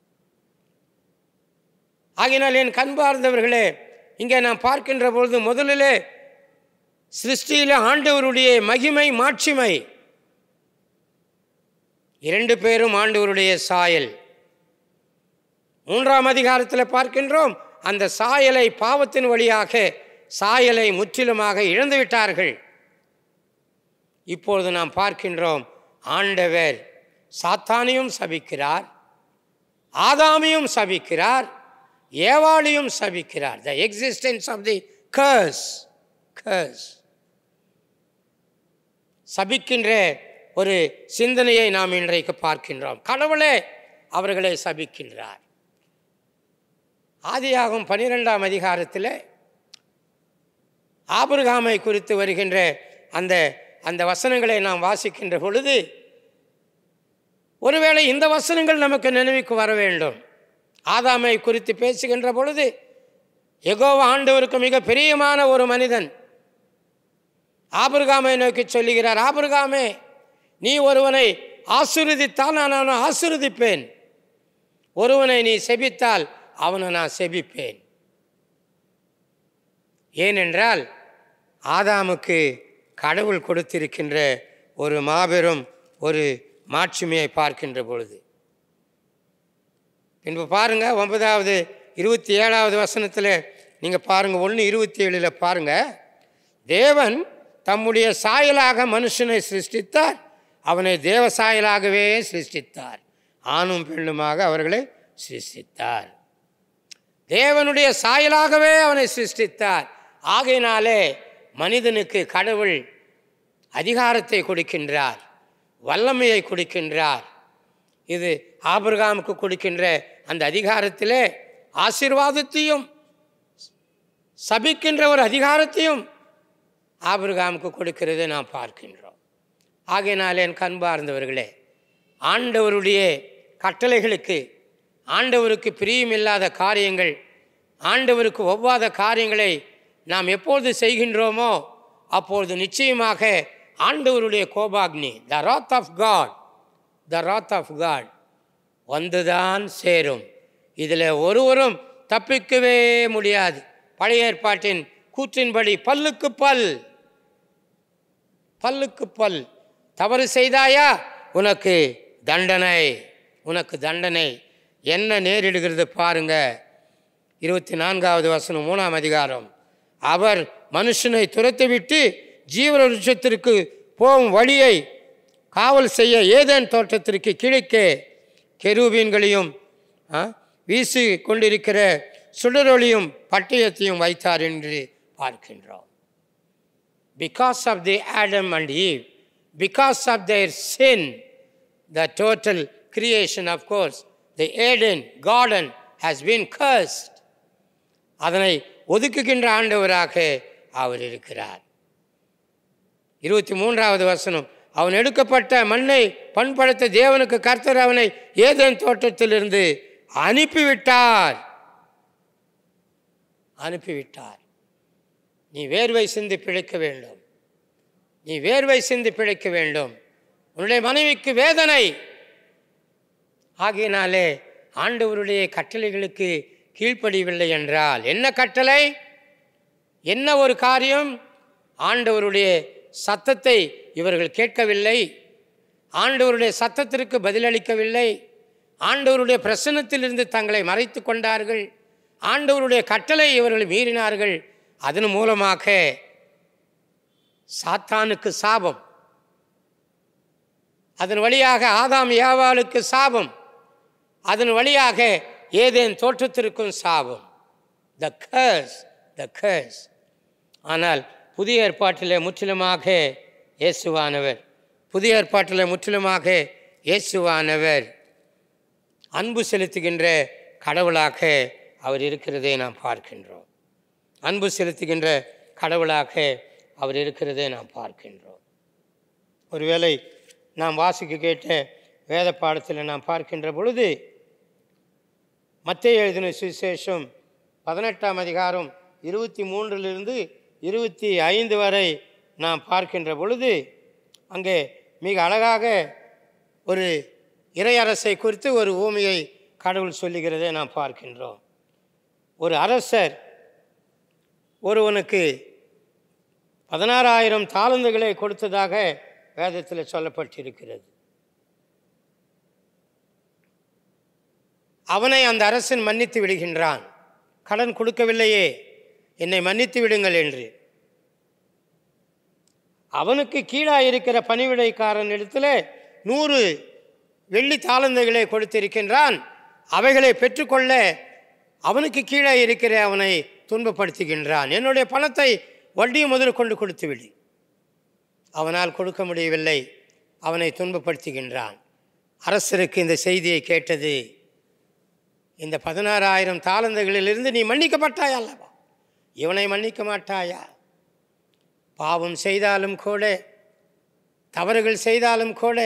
ஆகினால் என் கண்பார்ந்தவர்களே, இங்கே நாம் பார்க்கின்ற பொழுது முதலிலே சிருஷ்டியிலே ஆண்டவருடைய மகிமை மாட்சிமை, 2 பேரும் ஆண்டவருடைய சாயல். 3ஆம் அதிகாரத்தில் பார்க்கின்றோம், அந்த சாயலை பாவத்தின் வழியாக சாயலை முற்றிலுமாக இழந்து விட்டார்கள். இப்பொழுது நாம் பார்க்கின்றோம், ஆண்டவர் சாத்தானையும் சபிக்கிறார், ஆதாமையும் சபிக்கிறார், ஏவாளையும் சபிக்கிறார். The existence of the curse. சபிக்கின்ற ஒரு சிந்தனையை நாம் இன்றைக்கு பார்க்கின்றோம். கடவுளே அவர்களை சபிக்கின்றார். ஆதியாகமம் 12ஆம் அதிகாரத்தில் ஆபிரகாமை குறித்து வருகின்ற அந்த வசனங்களை நாம் வாசிக்கின்ற பொழுது, ஒருவேளை இந்த வசனங்கள் நமக்கு நினைவுக்கு வர வேண்டும். ஆதாமை குறித்து பேசுகின்ற பொழுது, யெகோவா ஆண்டவருக்கு மிக பிரியமான ஒரு மனிதன் ஆபிரகாமை நோக்கி சொல்லுகிறார், ஆபிரகாமே, நீ ஒருவனை ஆசீர்வதித்தால் நான் அவனை ஆசீர்வதிப்பேன், ஒருவனை நீ செபித்தால் அவனை நான் செபிப்பேன். ஏனென்றால் ஆதாமுக்கு கடவுள் கொடுத்திருக்கின்ற ஒரு மாபெரும் ஒரு மாட்சிமையை பார்க்கின்ற பொழுது, பின்பு பாருங்க 9வது 27வது வசனத்தில் நீங்கள் பாருங்கள், 1:27 பாருங்கள். தேவன் தம்முடைய சாயலாக மனுஷனை சிருஷ்டித்தார், அவனை தேவ சாயலாகவே சிருஷ்டித்தார், ஆணும் பெண்ணுமாக அவர்களை சிருஷ்டித்தார். தேவனுடைய சாயலாகவே அவனை சிருஷ்டித்தார். ஆகையினாலே மனிதனுக்கு கடவுள் அதிகாரத்தை கொடுக்கின்றார், வல்லமையை கொடுக்கின்றார். இது ஆபிரகாமுக்கு கொடுக்கின்ற அந்த அதிகாரத்திலே ஆசீர்வாதத்தையும் சபிக்கின்ற ஒரு அதிகாரத்தையும் ஆபிரகாமுக்கு கொடுக்கிறதை நாம் பார்க்கின்றோம். ஆகையினாலே என் கண்பார்ந்தவர்களே, ஆண்டவருடைய கட்டளைகளுக்கு, ஆண்டவருக்கு பிரியமில்லாத காரியங்கள், ஆண்டவருக்கு ஒவ்வாத காரியங்களை நாம் எப்பொழுது செய்கின்றோமோ அப்பொழுது நிச்சயமாக ஆண்டவருடைய கோபாக்னி, த ராத் ஆஃப் காட் வந்துதான் சேரும். இதில் ஒருவரும் தப்பிக்கவே முடியாது. பழைய ஏற்பாட்டின் கூற்றின்படி பல்லுக்கு பல் தவறு செய்தாயா உனக்கு தண்டனை என்ன நேரிடுகிறது பாருங்க. 24வது வசனம் 3ஆம் அதிகாரம். அவர் மனுஷனை துரத்திவிட்டு ஜீவ விருட்சத்திற்கு போகும் வழியை காவல் செய்ய ஏதேன் தோட்டத்திற்கு கிழக்கே கெரூபீன்களையும் வீசி கொண்டிருக்கிற சுடரொளியும் பட்டயத்தையும் வைத்தார் என்று பார்க்கின்றோம். Because of the Adam and Eve, because of their sin, the total creation, of course, the Eden garden has been cursed. அதனை ஒதுக்குகின்ற ஆண்டவராக அவர் இருக்கிறார். 23வது வசனம். அவன் எடுக்கப்பட்ட மண்ணை பண்படுத்த தேவனுக்கு கர்த்தர் அவனை ஏதேன் தோட்டத்திலிருந்து அனுப்பிவிட்டார். நீ வேர்வை சிந்தி பிழைக்க வேண்டும். உன்னுடைய மனைவிக்கு வேதனை. ஆகையினாலே ஆண்டவருடைய கட்டளைகளுக்கு கீழ்ப்படியவில்லை என்றால் என்ன கட்டளை, என்ன ஒரு காரியம்? ஆண்டவருடைய சத்தத்தை இவர்கள் கேட்கவில்லை, ஆண்டவருடைய சத்தத்திற்கு பதிலளிக்கவில்லை, ஆண்டவருடைய பிரசன்னத்திலிருந்து தங்களை மறைத்து கொண்டார்கள், ஆண்டவருடைய கட்டளை இவர்கள் மீறினார்கள். அதன் மூலமாக சாத்தானுக்கு சாபம், அதன் வழியாக ஆதாம் ஏவாளுக்கு சாபம், அதன் வழியாக ஏதேன் தோற்றத்திற்கும் சாபம். the curse. ஆனால் புதிய ஏற்பாட்டிலே முற்றிலுமாக இயேசுவானவர் அன்பு செலுத்துகின்ற கடவுளாக அவர் இருக்கிறதை நாம் பார்க்கின்றோம். ஒருவேளை நாம் வாசிக்க கேட்ட வேத பாடத்தில் நாம் பார்க்கின்ற பொழுது, மத்தேயு எழுதின சுவிசேஷம் 18ஆம் அதிகாரம் 23லிருந்து 25 வரை நாம் பார்க்கின்ற பொழுது, அங்கே மிக அழகாக ஒரு இறையரசை குறித்து ஒரு ஊமையை கடவுள் சொல்லுகிறதை நாம் பார்க்கின்றோம். ஒரு அரசர் ஒருவனுக்கு 16,000 தாலந்துகளை கொடுத்ததாக வேதத்தில் சொல்லப்பட்டிருக்கிறது. அவனை அந்த அரசன் மன்னித்து விடுகின்றான். கடன் கொடுக்கவில்லையே, என்னை மன்னித்து விடுங்கள் என்று. அவனுக்கு கீழாக இருக்கிற பணிவிடைக்காரன் இடத்துல 100 வெள்ளி தாலந்துகளை கொடுத்திருக்கின்றான். அவைகளை பெற்றுக்கொள்ள அவனுக்கு கீழே இருக்கிற அவனை துன்பப்படுத்துகின்றான். என்னுடைய பணத்தை வட்டி முதல் கொண்டு கொடுத்து விடு. அவனால் கொடுக்க முடியவில்லை. அவனை துன்பப்படுத்துகின்றான். அரசருக்கு இந்த செய்தியை கேட்டது, இந்த 16,000 தாலந்துகளிலிருந்து நீ மன்னிக்கப்பட்டாயா அல்லவா, இவனை மன்னிக்க மாட்டாயா? பாவம் செய்தாலும் கூட, தவறுகள் செய்தாலும் கூட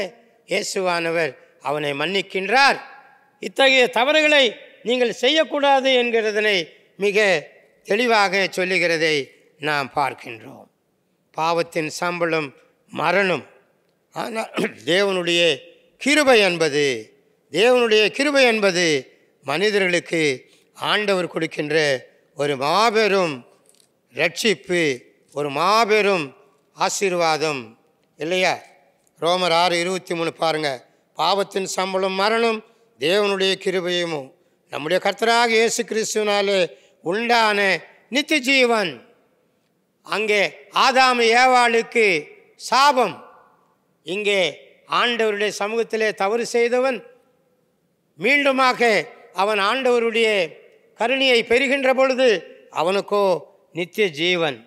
இயேசுவானவர் அவனை மன்னிக்கின்றார். இத்தகைய தவறுகளை நீங்கள் செய்யக்கூடாது என்கிறதனை மிக தெளிவாக சொல்லுகிறதை நாம் பார்க்கின்றோம். பாவத்தின் சம்பளம் மரணம். ஆனால் தேவனுடைய கிருபை என்பது மனிதர்களுக்கு ஆண்டவர் கொடுக்கின்ற ஒரு மாபெரும் ரட்சிப்பு, ஒரு மாபெரும் ஆசீர்வாதம் இல்லையா? ரோமர் 6:23 பாருங்க. பாவத்தின் சம்பளம் மரணம், தேவனுடைய கிருபையும் நம்முடைய கர்த்தராக இயேசு கிறிஸ்துவினாலே உண்டான நித்திய ஜீவன். அங்கே ஆதாம் ஏவாளுக்கு சாபம், இங்கே ஆண்டவருடைய சமூகத்திலே தவறு செய்தவன் மீண்டுமாக அவன் ஆண்டவருடைய கருணையை பெறுகின்ற பொழுது அவனுக்கோ நித்திய ஜீவன்.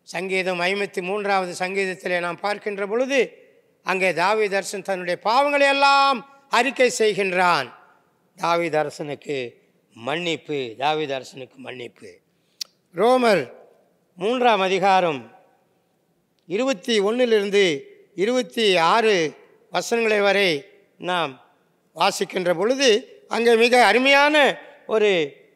சங்கீதம் 53வது சங்கீதத்திலே நாம் பார்க்கின்ற பொழுது அங்கே தாவீது அரசன் தன்னுடைய பாவங்களை எல்லாம் அறிக்கை செய்கின்றான். தாவீது அரசனுக்கு மன்னிப்பு. ரோமர் 3ஆம் அதிகாரம் 21 26 வசனங்களை வரை நாம் வாசிக்கின்ற பொழுது அங்கே மிக அருமையான ஒரு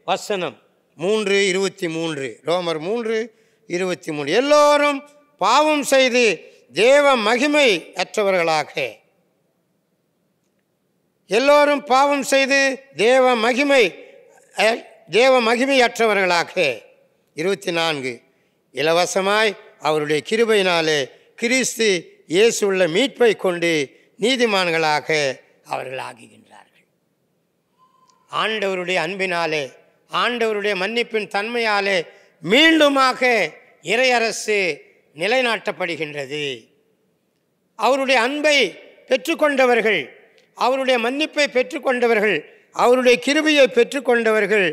வசனம் 3:23. ரோமர் 3:23. எல்லோரும் பாவம் செய்து தேவ மகிமை அற்றவர்களாக, எல்லோரும் பாவம் செய்து தேவ மகிமை அற்றவர்களாக. 24. இலவசமாய் அவருடைய கிருபையினாலே கிறிஸ்து இயேசு உள்ள மீட்பை கொண்டு நீதிமான்களாக அவர்கள் ஆகுகின்றார்கள். ஆண்டவருடைய அன்பினாலே, ஆண்டவருடைய மன்னிப்பின் தன்மையாலே மீண்டுமாக இறையரசு நிலைநாட்டப்படுகின்றது. அவருடைய அன்பை பெற்றுக்கொண்டவர்கள், அவருடைய மன்னிப்பை பெற்றுக்கொண்டவர்கள், அவருடைய கிருபையை பெற்றுக்கொண்டவர்கள்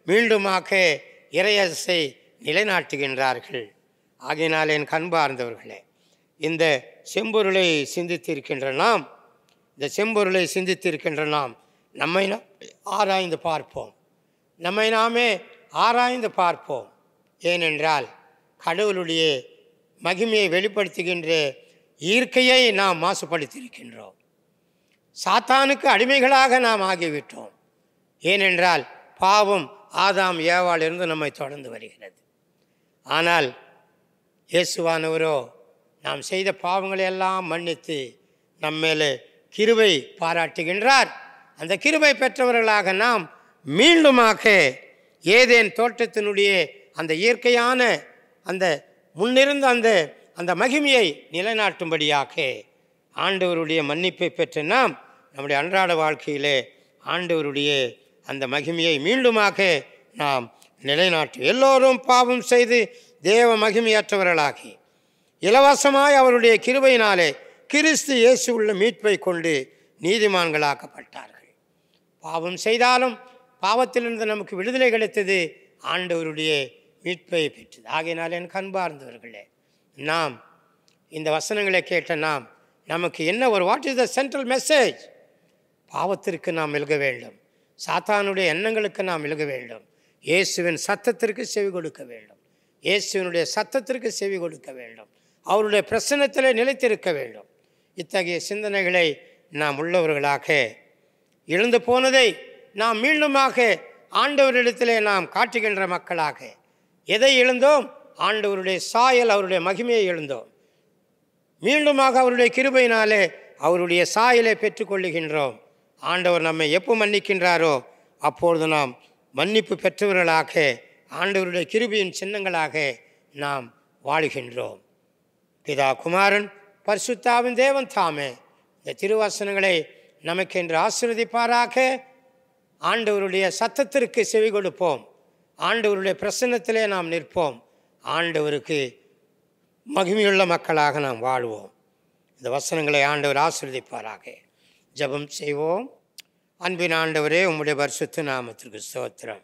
மீண்டுமாக இறையரசை நிலைநாட்டுகின்றார்கள். ஆகையினால் என் கண்பார்ந்தவர்களே, இந்த செம்பொருளை சிந்தித்திருக்கின்ற நாம் நம்மை ஆராய்ந்து பார்ப்போம். நம்மை நாமே ஆராய்ந்து பார்ப்போம். ஏனென்றால் கடவுளுடைய மகிமையை வெளிப்படுத்துகின்ற இயற்கையை நாம் மாசுபடுத்தியிருக்கின்றோம். சாத்தானுக்கு அடிமைகளாக நாம் ஆகிவிட்டோம். ஏனென்றால் பாவம் ஆதாம் ஏவாளிலிருந்து நம்மை தொடர்ந்து வருகிறது. ஆனால் இயேசுவானவரோ நாம் செய்த பாவங்களை எல்லாம் மன்னித்து நம்மேலே கிருபை பாராட்டுகின்றார். அந்த கிருபை பெற்றவர்களாக நாம் மீண்டுமாக ஏதேன் தோட்டத்தினுடைய அந்த இயற்கையான அந்த முன்னிருந்த அந்த மகிமையை நிலைநாட்டும்படியாக ஆண்டவருடைய மன்னிப்பை பெற்ற நாம் நம்முடைய அன்றாட வாழ்க்கையிலே ஆண்டவருடைய அந்த மகிமையை மீண்டுமாக நாம் நிலைநாட்டு. எல்லோரும் பாவம் செய்து தேவ மகிமையற்றவர்களாகி இலவசமாய் அவருடைய கிருபையினாலே கிறிஸ்து இயேசு உள்ள மீட்பை கொண்டு நீதிமான்களாக்கப்பட்டார்கள். பாவம் செய்தாலும் பாவத்திலிருந்து நமக்கு விடுதலை கிடைத்தது ஆண்டவருடைய மீட்பை பெற்றது. ஆகையினால் என் கண்பார்ந்தவர்களே, நாம் இந்த வசனங்களை கேட்ட நமக்கு என்ன what is the central message? பாவத்திற்கு நாம் விலக வேண்டும், சாத்தானுடைய எண்ணங்களுக்கு நாம் விலக வேண்டும், இயேசுவின் சத்தத்திற்கு செவி கொடுக்க வேண்டும், இயேசுவினுடைய சத்தத்திற்கு செவி கொடுக்க வேண்டும், அவருடைய பிரசன்னத்திலே நிலைத்திருக்க வேண்டும். இத்தகைய சிந்தனைகளை நாம் உள்ளவர்களாக இழந்து போனதை நாம் மீண்டுமாக ஆண்டவரிடத்திலே நாம் காட்டுகின்ற மக்களாக, எதை இழந்தோம்? ஆண்டவருடைய சாயல், அவருடைய மகிமையை இழந்தோம். மீண்டுமாக அவருடைய கிருபையினாலே அவருடைய சாயலை பெற்றுக்கொள்ளுகின்றோம். ஆண்டவர் நம்மை எப்போ மன்னிக்கின்றாரோ அப்பொழுது நாம் மன்னிப்பு பெற்றவர்களாக ஆண்டவருடைய கிருபையின் சின்னங்களாக நாம் வாழுகின்றோம். பிதா, குமாரன், பரிசுத்தாவின் தேவன் தாமே இந்த திருவசனங்களை நமக்கென்று ஆசீர்வதிப்பாராக. ஆண்டவருடைய சத்தத்திற்கு செவி கொடுப்போம், ஆண்டவருடைய பிரசன்னத்திலே நாம் நிற்போம், ஆண்டவருக்கு மகிமையுள்ள மக்களாக நாம் வாழ்வோம். இந்த வசனங்களை ஆண்டவர் ஆசீர்வதிப்பாராக. ஜெபம் செய்வோம். அன்பின் ஆண்டவரே, உம்முடைய பரிசுத்த நாமத்திற்கு ஸ்தோத்திரம்.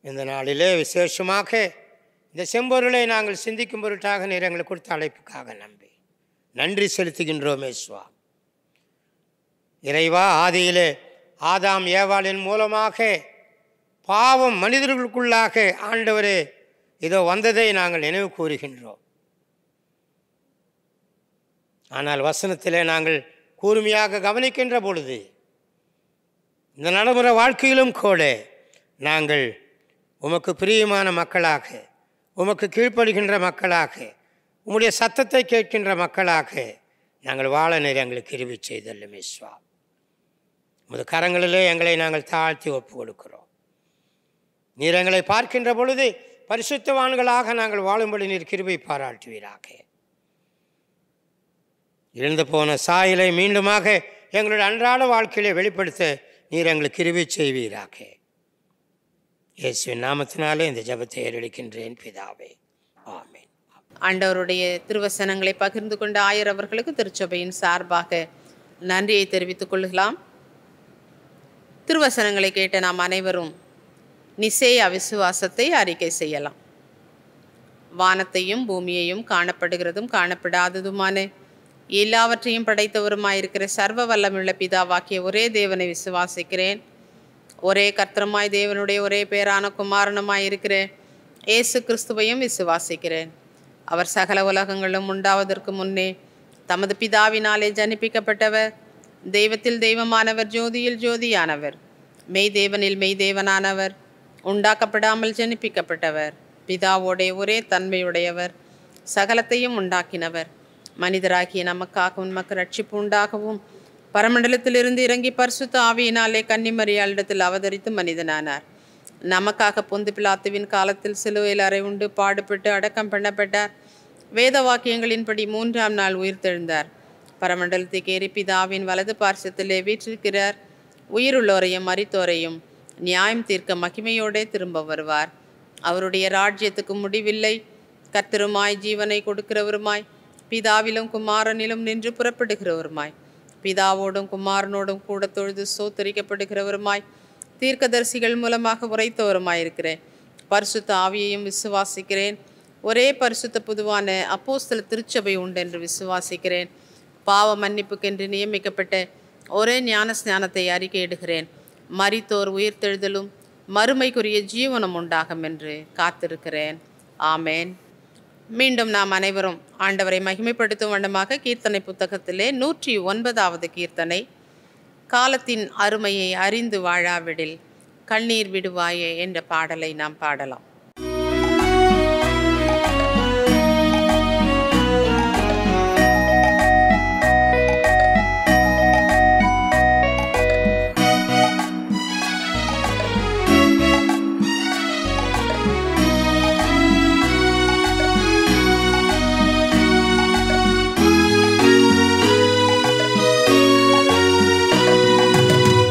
இந்த நாளிலே விசேஷமாக இந்த செம்பொருளை நாங்கள் சிந்திக்கும் பொருட்டாக நீர் எங்களுக்கு கொடுத்த அழைப்புக்காக நன்றி செலுத்துகின்றோமே சுவா. இறைவா, ஆதியிலே ஆதாம் ஏவாளின் மூலமாக பாவம் மனிதர்களுக்குள்ளாக ஆண்டவரே இதோ வந்ததை நாங்கள் நினைவு கூறுகின்றோம். ஆனால் வசனத்திலே நாங்கள் கூர்மையாக கவனிக்கின்ற பொழுது இந்த நடைமுறை வாழ்க்கையிலும் கூட நாங்கள் உமக்கு பிரியமான மக்களாக, உமக்கு கீழ்ப்படுகின்ற மக்களாக, உம்முடைய சத்தத்தை கேட்கின்ற மக்களாக நாங்கள் வாழ நீர் எங்களுக்கு கிருபை செய்தல்லும் ஈஸ்வா. உமது கரங்களிலே எங்களை நாங்கள் தாழ்த்தி ஒப்பு கொடுக்கிறோம். நீர் எங்களை பார்க்கின்ற பொழுது பரிசுத்தவான்களாக நாங்கள் வாழும்படி நீர் கிருபை பாராட்டுவீராக. இழந்து போன சாயலை மீண்டுமாக எங்களுடைய அன்றாட வாழ்க்கையிலே வெளிப்படுத்த நீர் எங்களுக்கு கிருபை செய்வீராக. இயேசுவின் நாமத்தினாலே இந்த ஜெபத்தை ஏறெடுக்கின்றேன் பிதாவே, ஆமென். ஆண்டவருடைய திருவசனங்களை பகிர்ந்து கொண்ட ஆயர் அவர்களுக்கு திருச்சபையின் சார்பாக நன்றியை தெரிவித்துக் கொள்ளலாம். திருவசனங்களை கேட்ட நாம் அனைவரும் நிசேயா விசுவாசத்தை அறிக்கை செய்யலாம். வானத்தையும் பூமியையும் காணப்படுகிறதும் காணப்படாததுமான எல்லாவற்றையும் படைத்தவருமாயிருக்கிற சர்வ வல்லமுள்ள பிதாவாக்கிய ஒரே தேவனை விசுவாசிக்கிறேன். ஒரே கர்த்தருமாய் தேவனுடைய ஒரே பேரான குமாரனுமாயிருக்கிற இயேசு கிறிஸ்துவையும் விசுவாசிக்கிறேன். அவர் சகல உலகங்களும் உண்டாவதற்கு முன்னே தமது பிதாவினாலே ஜனிப்பிக்கப்பட்டவர், தெய்வத்தில் தெய்வமானவர், ஜோதியில் ஜோதியானவர், மெய் தேவனில் மெய் தேவனானவர், உண்டாக்கப்படாமல் ஜனிப்பிக்கப்பட்டவர், பிதாவோடைய ஒரே தன்மையுடையவர், சகலத்தையும் உண்டாக்கினவர், மனிதராகிய நமக்காக உண்மக்கு ரட்சிப்பு உண்டாகவும் பரமண்டலத்திலிருந்து இறங்கி பரிசுத்த ஆவியினாலே கன்னிமரியாளிடத்தில் அவதரித்து மனிதனானார். நமக்காக பொந்து பிலாத்துவின் காலத்தில் சிலுவையில் அறை உண்டு பாடுபட்டு அடக்கம் பண்ணப்பட்டார். வேத வாக்கியங்களின்படி 3ஆம் நாள் உயிர்த்தெழுந்தார். பரமண்டலத்துக்கு ஏறி பிதாவின் வலது பார்சத்திலே வீற்றிருக்கிறார். உயிருள்ளோரையும் மரித்தோரையும் நியாயம் தீர்க்க மகிமையோடே திரும்ப வருவார். அவருடைய ராஜ்யத்துக்கு முடிவில்லை. கர்த்தருமாய் ஜீவனை கொடுக்கிறவருமாய் பிதாவிலும் குமாரனிலும் நின்று புறப்படுகிறவருமாய் பிதாவோடும் குமாரனோடும் கூட தொழுது சோத்தரிக்கப்படுகிறவருமாய் தீர்க்கதரிசிகள் மூலமாக உரைத்தவருமாயிருக்கிறேன். பரிசுத்த ஆவியையும் விசுவாசிக்கிறேன். ஒரே பரிசுத்த பொதுவான அப்போஸ்தல திருச்சபை உண்டென்று விசுவாசிக்கிறேன். பாவ மன்னிப்புக்கென்று நியமிக்கப்பட்ட ஒரே ஞான ஸ்நானத்தை அறிக்கையிடுகிறேன். மரித்தோர் உயிர்த்தெழுதலும் மறுமைக்குரிய ஜீவனம் உண்டாகும் என்று காத்திருக்கிறேன். ஆமேன். மீண்டும் நாம் அனைவரும் ஆண்டவரை மகிமைப்படுத்தும் வண்ணமாக கீர்த்தனை புத்தகத்திலே 109வது கீர்த்தனை, காலத்தின் அருமையை அறிந்து வாழாவிடில் கண்ணீர் விடுவாயே என்ற பாடலை நாம் பாடலாம்.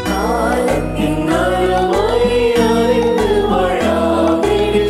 காலத்தின் அருமையை அறிந்து வாழாவிடில்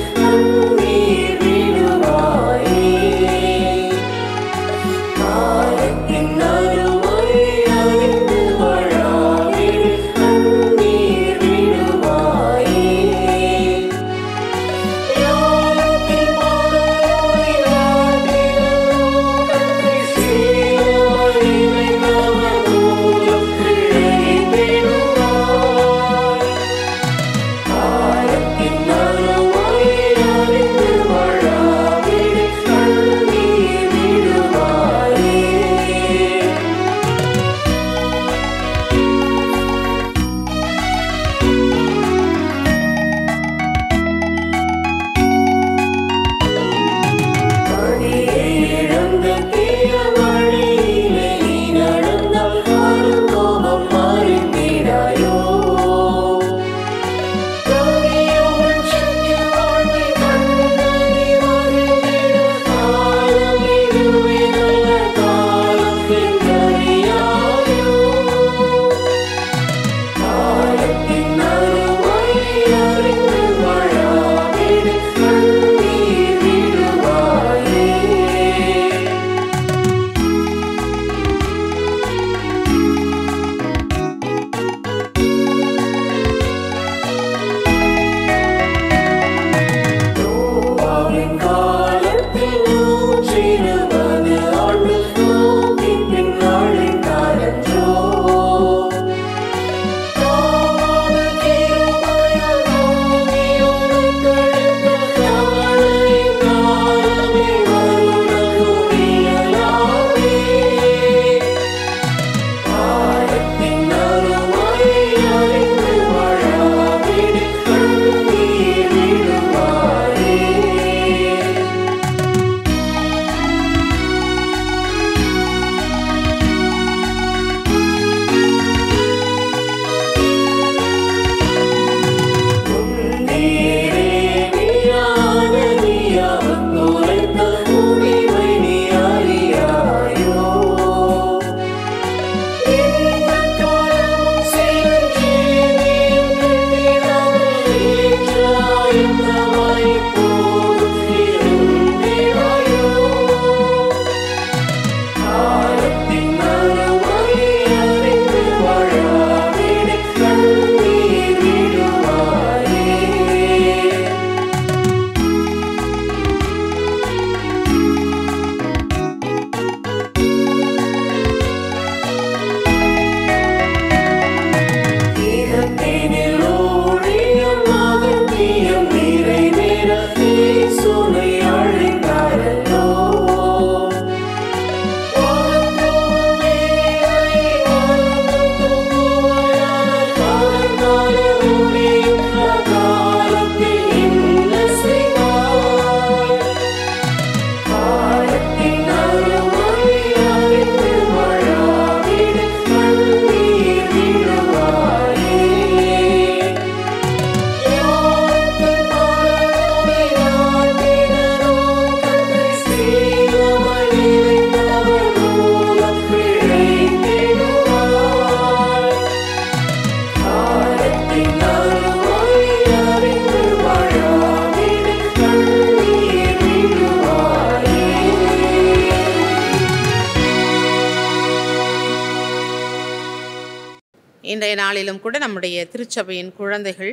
இன்றைய நாளிலும் கூட நம்முடைய திருச்சபையின் குழந்தைகள்,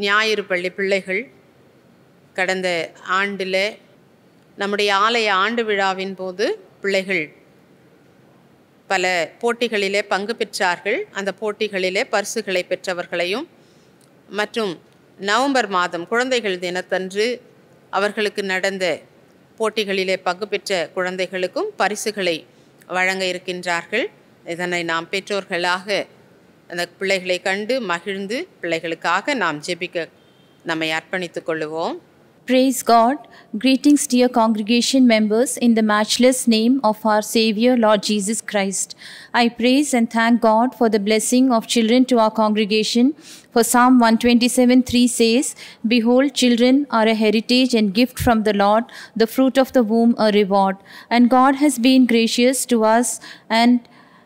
ஞாயிறு பள்ளி பிள்ளைகள் கடந்த ஆண்டில் நம்முடைய ஆலய ஆண்டு விழாவின் போது பிள்ளைகள் பல போட்டிகளிலே பங்கு பெற்றார்கள். அந்த போட்டிகளிலே பரிசுகளை பெற்றவர்களையும் மற்றும் நவம்பர் மாதம் குழந்தைகள் தினத்தன்று அவர்களுக்கு நடந்த போட்டிகளிலே பங்கு பெற்ற குழந்தைகளுக்கும் பரிசுகளை வழங்க இருக்கின்றார்கள். இதனை நாம் பெற்றோர்களாக அந்த பிள்ளைகளை கண்டு மகிழ்ந்து பிள்ளைகளுக்காக நாம் ஜெபிக்க நம்மை அர்ப்பணித்துக் கொள்ளுவோம். Praise God. Greetings, dear congregation members, in the matchless name of our Savior, Lord Jesus Christ. I praise and thank God for the blessing of children to our congregation. For Psalm 127:3 says, "Behold, children are a heritage and gift from the Lord, the fruit of the womb a reward." And God has been gracious to us and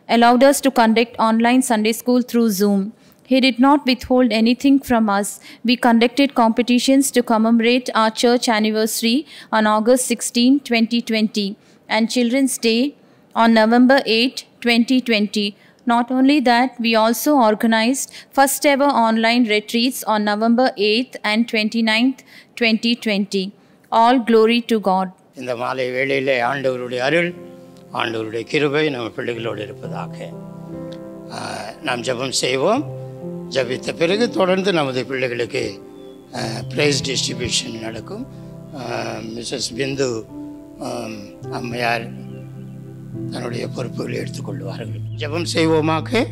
allowed us to conduct online Sunday school through Zoom. He did not withhold anything from us. We conducted competitions to commemorate our church anniversary on August 16, 2020 and Children's Day on November 8, 2020. Not only that, we also organized first ever online retreats on November 8th and 29th, 2020. All glory to God. இந்த மாலை வேளையிலே ஆண்டவருடைய அருள், ஆண்டவருடைய கிருபை நம்ம பிள்ளைகளோடு இருப்பதாக. நாம் ஜெபம் செய்வோம். ஜபித்த பிறகு தொடர்ந்து நமது பிள்ளைகளுக்கு ப்ரைஸ் டிஸ்ட்ரிபியூஷன் நடக்கும். மிஸ்ஸஸ் பிந்து அம்மையார் தன்னுடைய பொறுப்புகளை எடுத்துக்கொள்வார்கள். ஜெபம் செய்வோமாக.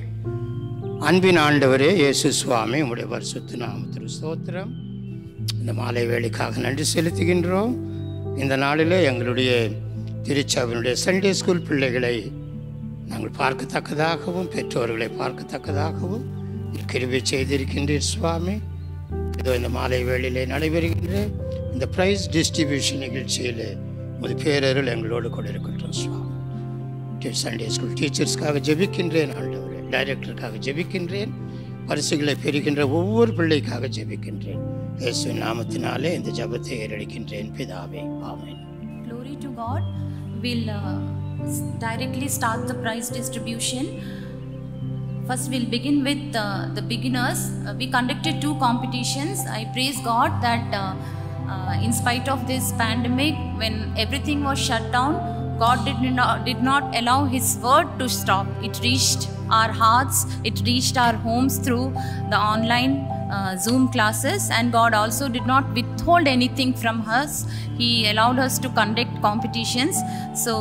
அன்பின் ஆண்டவரே இயேசு சுவாமி, உம்முடைய பரிசுத்த நாமத்திற்கு ஸ்தோத்திரம். இந்த மாலை வேளைக்காக நன்றி செலுத்துகின்றோம். இந்த நாளிலே எங்களுடைய திருச்சபையினுடைய சண்டே ஸ்கூல் பிள்ளைகளை நாங்கள் பார்க்கத்தக்கதாகவும் பெற்றோர்களை பார்க்கத்தக்கதாகவும் கிருபை செய்திருக்கின்றீர் சுவாமி. இதோ இந்த மாலை வேளையிலே நடைபெறுகின்ற இந்த ப்ரைஸ் டிஸ்ட்ரிபியூஷன் நிகழ்ச்சியில் ஒரு பேரருள் எங்களோடு கூட இருக்கட்டும் சுவாமி. சண்டே ஸ்கூல் டீச்சர்ஸ்க்காக ஜெபிக்கின்றேன் ஆண்டவரே, டைரக்டருக்காக ஜெபிக்கின்றேன், பரிசுகளை பெறுகின்ற ஒவ்வொரு பிள்ளைக்காக ஜெபிக்கின்றேன். இயேசு நாமத்தினாலே இந்த ஜெபத்தை ஏறெடுக்கின்றேன் பிதாவே, ஆமென். Glory to God. We'll directly start the prize distribution. First, we'll begin with the beginners. We conducted 2 competitions. I praise God that in spite of this pandemic, when everything was shut down, God did not allow His word to stop. It reached our hearts, it reached our homes through the online Zoom classes, and God also did not withhold anything from us. He allowed us to conduct competitions. So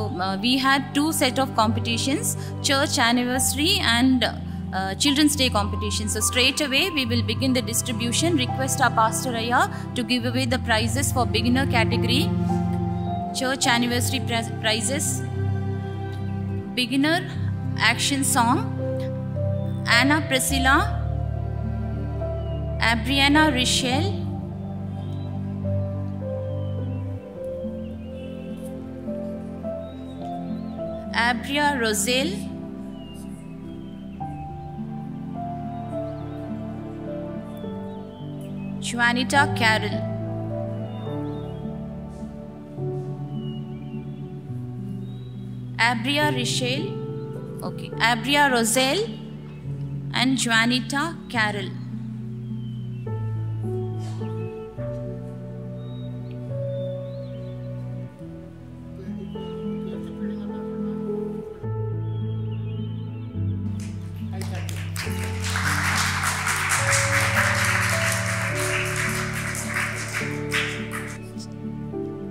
we had 2 set of competitions, church anniversary and Children's Day competition. So straight away we will begin the distribution. Request our Pastor Aya to give away the prizes for beginner category. Church anniversary prizes: beginner action song, Anna Priscilla, Abriana Richelle, Abria Roselle, Juanita Carroll, Abria Richelle, Abria Roselle and Juanita Carroll.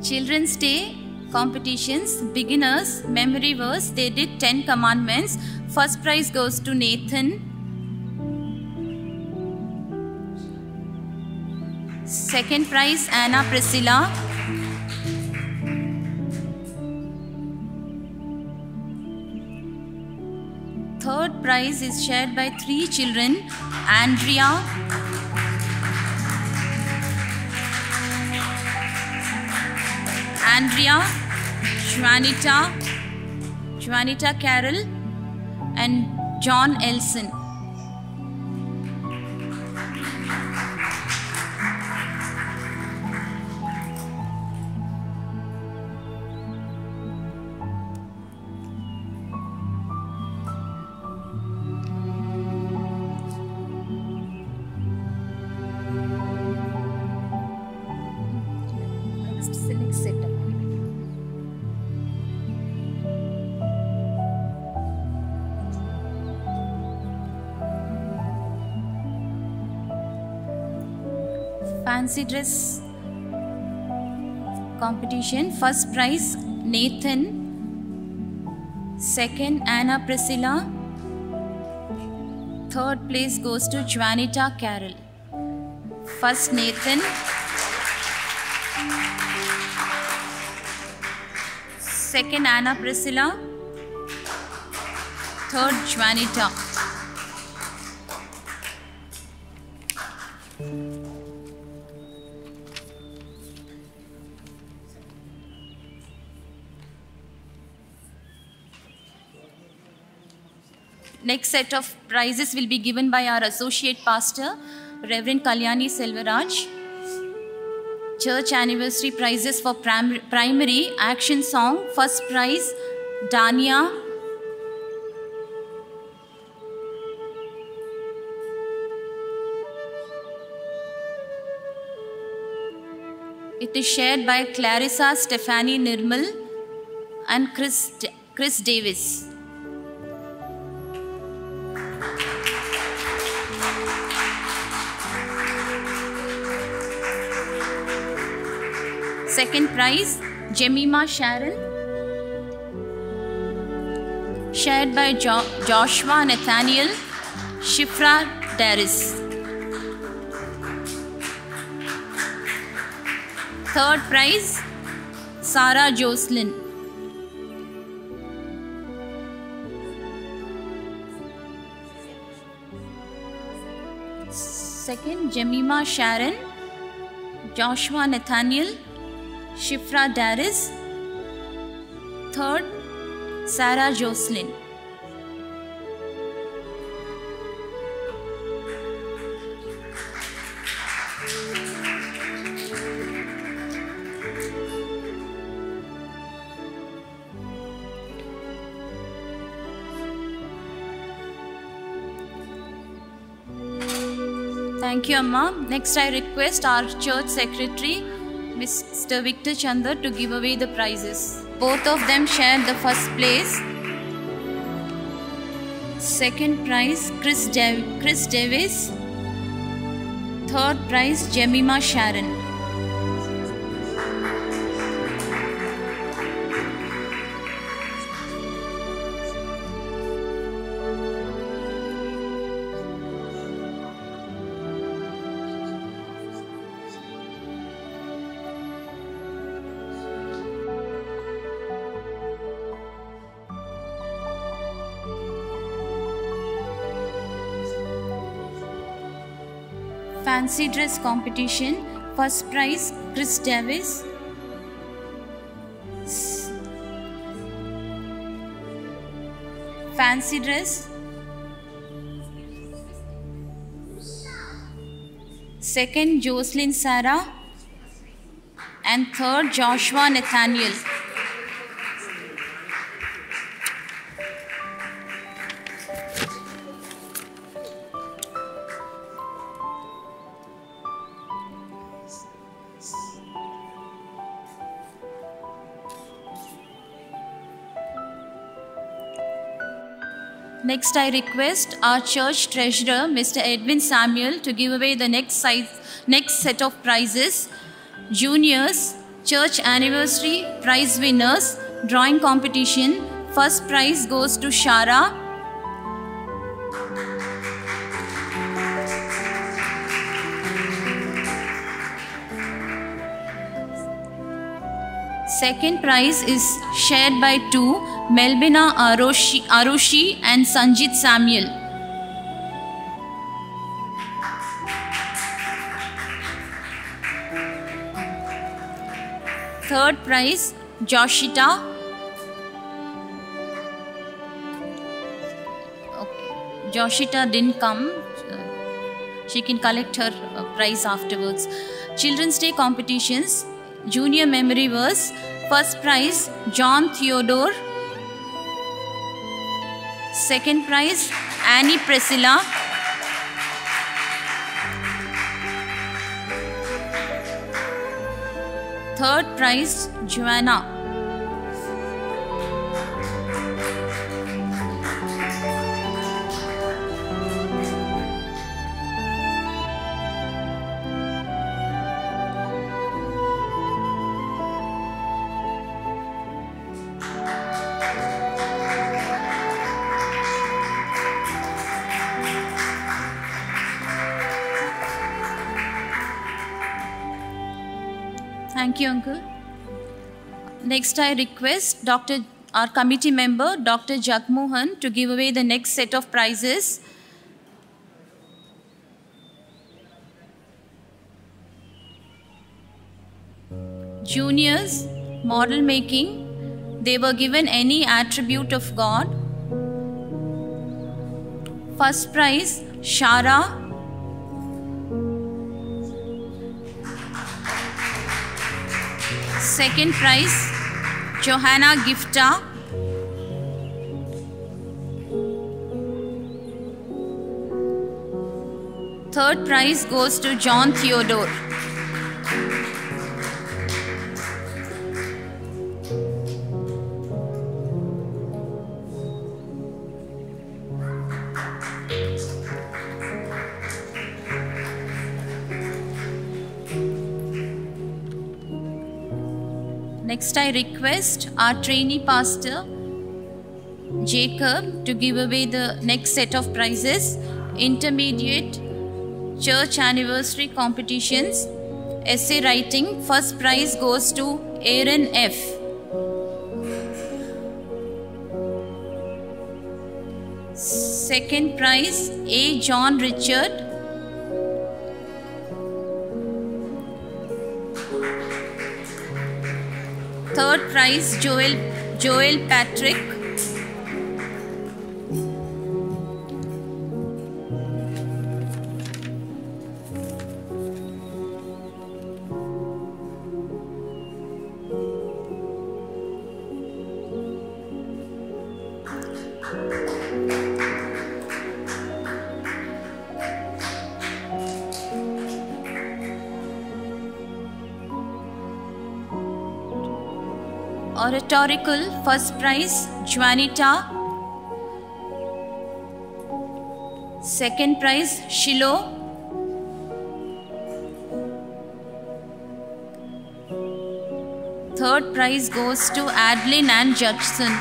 Children's Day competitions, beginners, memory verse, they did 10 commandments. First prize goes to Nathan. Second prize, Anna Priscilla. Third prize is shared by 3 children, Andrea, Juanita Carroll and John Elson. Select setup. Fancy dress competition. First prize Nathan. Second Anna Priscilla. Third place goes to Juanita Carol. First Nathan. Second Anna Priscilla. Third Juanita. Next set of prizes will be given by our Associate Pastor, Reverend Kalyani Selvaraj. Church anniversary prizes for primary action song. First prize, Dania. It is shared by Clarissa Stephanie Nirmal and Chris Davis. Second prize, Jemima Sharon, shared by Joshua Nathaniel, Shifra Darius. Third prize, Sarah Jocelyn. Second, Jemima Sharon, Joshua Nathaniel, Shifra Darius. Third, Sarah Jocelyn. Thank you, Amma. Next, I request our church secretary, Mr. Victor Chandar, to give away the prizes. Both of them shared the first place. Second prize, Chris Davis. Third prize, Jemima Sharon. Fancy dress competition. First prize, Chris Davis. Fancy dress. Second, Jocelyn Sarah. And third, Joshua Nathaniel. Next, I request our church treasurer, Mr. Edwin Samuel, to give away the next set of prizes. Juniors, church anniversary prize winners, drawing competition. First prize goes to Shara. Second prize is shared by two, Melbina Arushi and Sanjit Samuel. Third prize, Joshita. Okay. Joshita didn't come. She can collect her prize afterwards. Children's Day competitions, Junior Memory Verse. First prize, John Theodore. Second prize, Annie Priscilla. Third prize, Joanna. Thank you, Uncle. Next, I request our committee member, Dr. Jagmohan, to give away the next set of prizes. Juniors, model making, they were given any attribute of God. First prize, Shara. Second prize, Johanna Gifta. Third prize goes to John Theodore. Next, I request our trainee pastor, Jacob, to give away the next set of prizes. Intermediate church anniversary competitions, essay writing. First prize goes to Aaron F. Second prize, A. John Richard. Third prize, Joel Patrick. Oratorical, first prize, Juanita. Second prize, Shiloh. Third prize goes to Adeline and Judson.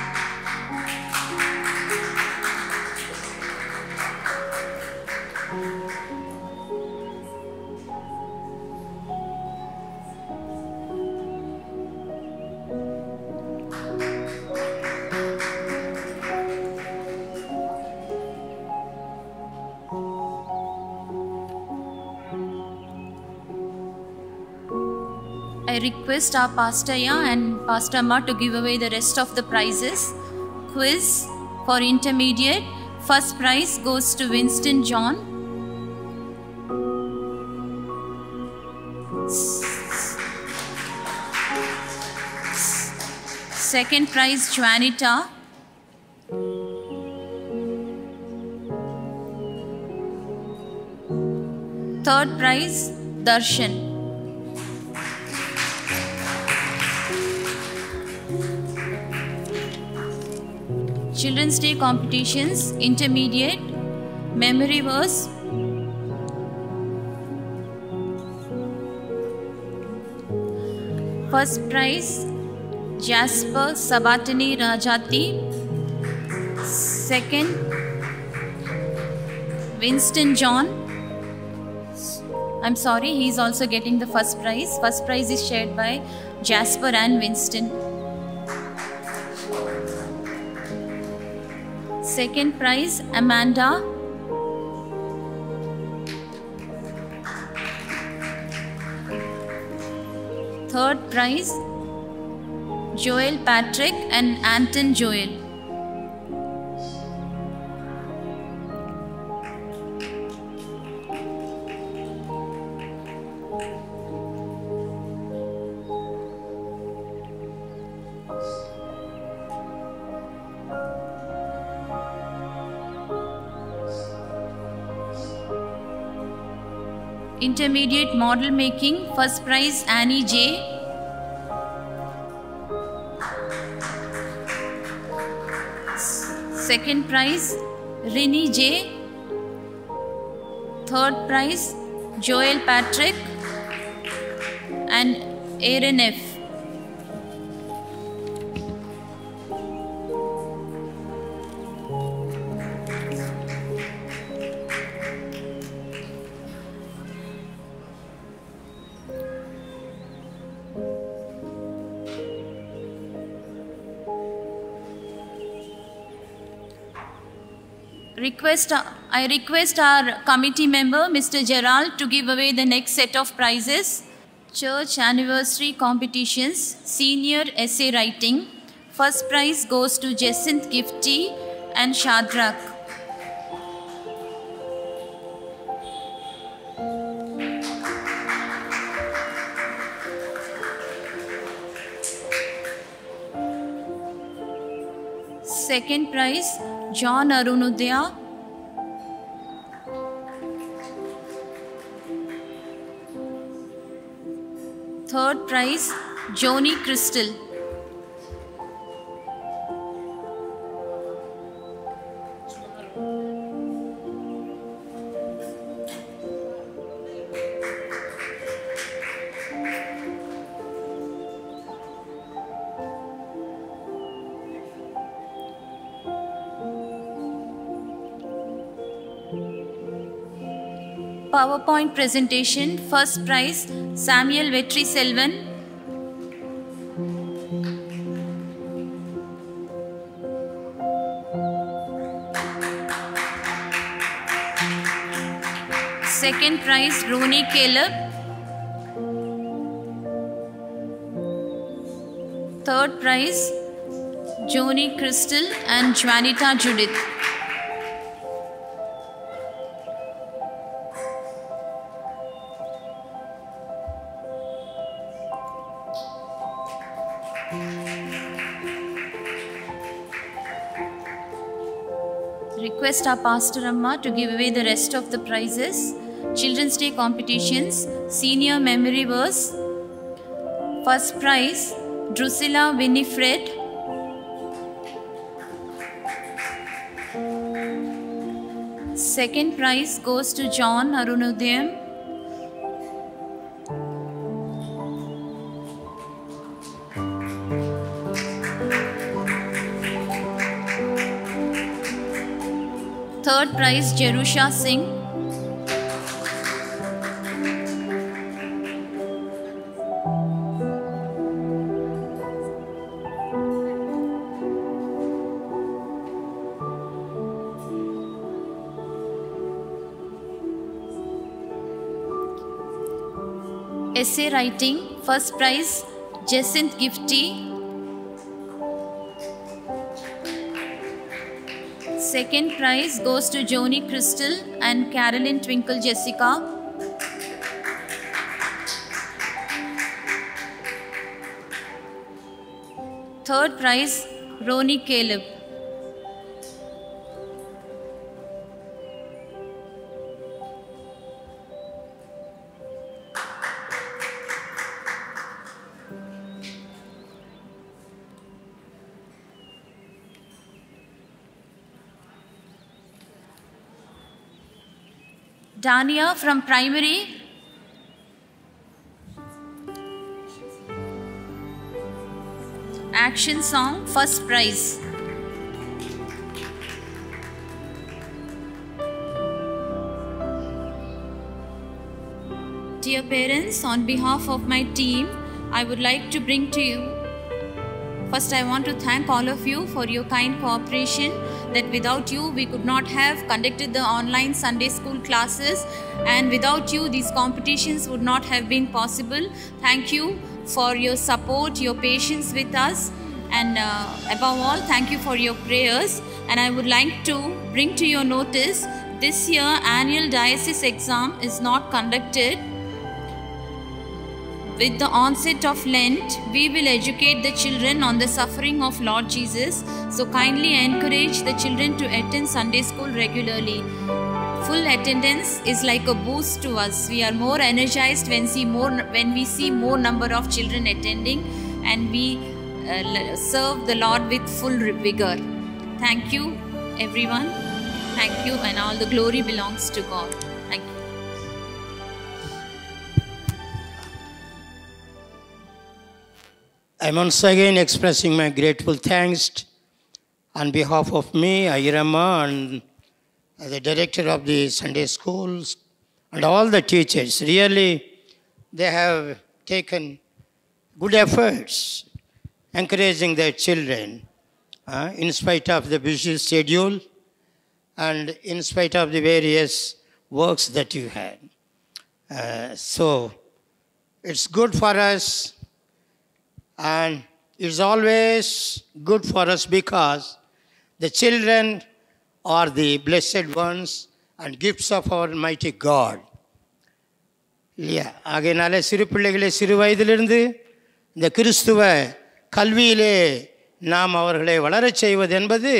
I request our Pastor Ya and Pastor Ma to give away the rest of the prizes. Quiz for intermediate. First prize goes to Winston John. Second prize, Juanita. Third prize, Darshan. Children's Day competitions, intermediate, memory verse. First prize, Jasper Sabatini Rajati. Second, Winston John. I'm sorry, he's also getting the first prize. First prize is shared by Jasper and Winston. Second prize, Amanda. Third prize, Joel Patrick and Anton Joel. Intermediate model making, first prize Annie J. Second prize, Rini J. Third prize, Joel Patrick and Aaron F. I request our committee member, Mr. Gerald, to give away the next set of prizes. Church Anniversary Competitions, Senior Essay Writing. First prize goes to Jacinth Gifty and Shadrach. Second prize, John Arunudaya. Third prize, Joni Crystal. PowerPoint presentation, first prize, Samuel Vetri Selvan. Second prize, Rooney Caleb. Third prize, Joni Crystal and Juanita Judith. Request our Pastor Amma to give away the rest of the prizes. Children's Day competitions, Senior Memory Verse. First prize, Drusilla Winifred. Second prize goes to John Arunudayam. Third prize, Jerusha Singh. Essay writing, first prize, Jacinth Gifty. Second prize goes to Joni Crystal and Carolyn Twinkle Jessica. Third prize, Rooney Caleb. Dania from primary. Action song, first prize. Dear parents, on behalf of my team, I would like to bring to you, first I want to thank all of you for your kind cooperation, that without you we could not have conducted the online Sunday school classes, and without you these competitions would not have been possible. Thank you for your support, your patience with us, and above all, thank you for your prayers. And I would like to bring to your notice, this year annual diocese exam is not conducted. With the onset of Lent, we will educate the children on the suffering of Lord Jesus. So kindly encourage the children to attend Sunday school regularly. Full attendance is like a boost to us. We are more energized when we see more number of children attending, and we serve the Lord with full vigor. Thank you, everyone. Thank you, and all the glory belongs to God. Thank you. I'm once again expressing my grateful thanks on behalf of me, Airama, and the director of the Sunday schools, and all the teachers. Really, they have taken good efforts encouraging their children in spite of the busy schedule and in spite of the various works that you had. So it's good for us, and it's always good for us because the children are the blessed ones and gifts of our mighty God. இல்லையா? ஆகையினால சிறு பிள்ளைகளை சிறு வயதிலிருந்து இந்த கிறிஸ்துவ கல்வியிலே நாம் அவர்களை வளரச் செய்வது என்பது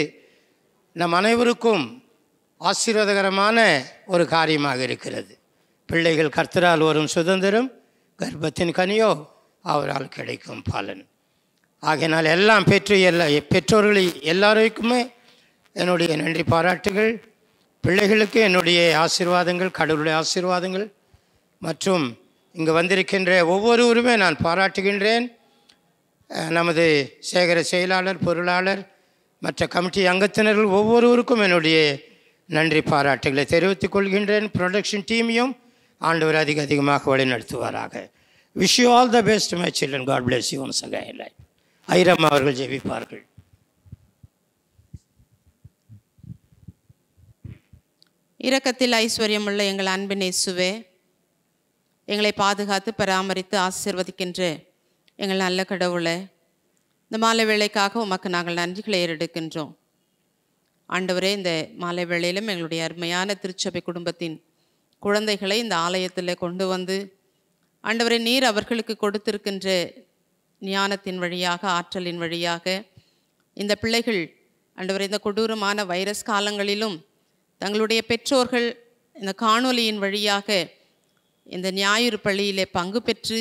நம் அனைவருக்கும் ஆசீர்வாதகரமான ஒரு காரியமாக இருக்கிறது. பிள்ளைகள் கர்த்தரால் வரும் சுதந்திரம், கர்ப்பத்தின் கனியோ அவரால் கிடைக்கும் பலன். ஆகையினால் எல்லாம் பெற்றோர்கள் எல்லாருக்குமே என்னுடைய நன்றி பாராட்டுகள். பிள்ளைகளுக்கு என்னுடைய ஆசீர்வாதங்கள், கடவுளுடைய ஆசீர்வாதங்கள், மற்றும் இங்கு வந்திருக்கின்ற ஒவ்வொருவருமே நான் பாராட்டுகின்றேன். நமது சேகர செயலாளர், பொருளாளர், மற்ற கமிட்டி அங்கத்தினர்கள் ஒவ்வொருவருக்கும் என்னுடைய நன்றி பாராட்டுகளை தெரிவித்துக் கொள்கின்றேன். ப்ரொடக்ஷன் டீமையும் ஆண்டவர் அதிகமாக வழிநடத்துவாராக. Wish you all the best my children. God bless you once again. ஐரம் அவர்கள் ஜெபிப்பார்கள். இரக்கத்தில் ஐஸ்வர்யமுள்ள எங்கள் அன்பின் இயேசுவே, எங்களை பாதுகாத்து பராமரித்து ஆசீர்வதிக்கின்ற எங்கள் நல்ல கடவுளே, இந்த மாலை வேளைக்காக உமக்கு நாங்கள் நன்றிகளை ஏறெடுக்கின்றோம். ஆண்டவரே, இந்த மாலை வேளையிலும் எங்களுடைய அருமையான திருச்சபை குடும்பத்தின் குழந்தைகளை இந்த ஆலயத்தில் கொண்டு வந்து ஆண்டவரே, நீர் அவர்களுக்கு கொடுத்திருக்கின்ற ஞானத்தின் வழியாக, ஆற்றலின் வழியாக இந்த பிள்ளைகள் ஆண்டவரே இந்த கொடூரமான வைரஸ் காலங்களிலும் தங்களுடைய பெற்றோர்கள் இந்த காணொலியின் வழியாக இந்த ஞாயிறு பள்ளியிலே பங்கு பெற்று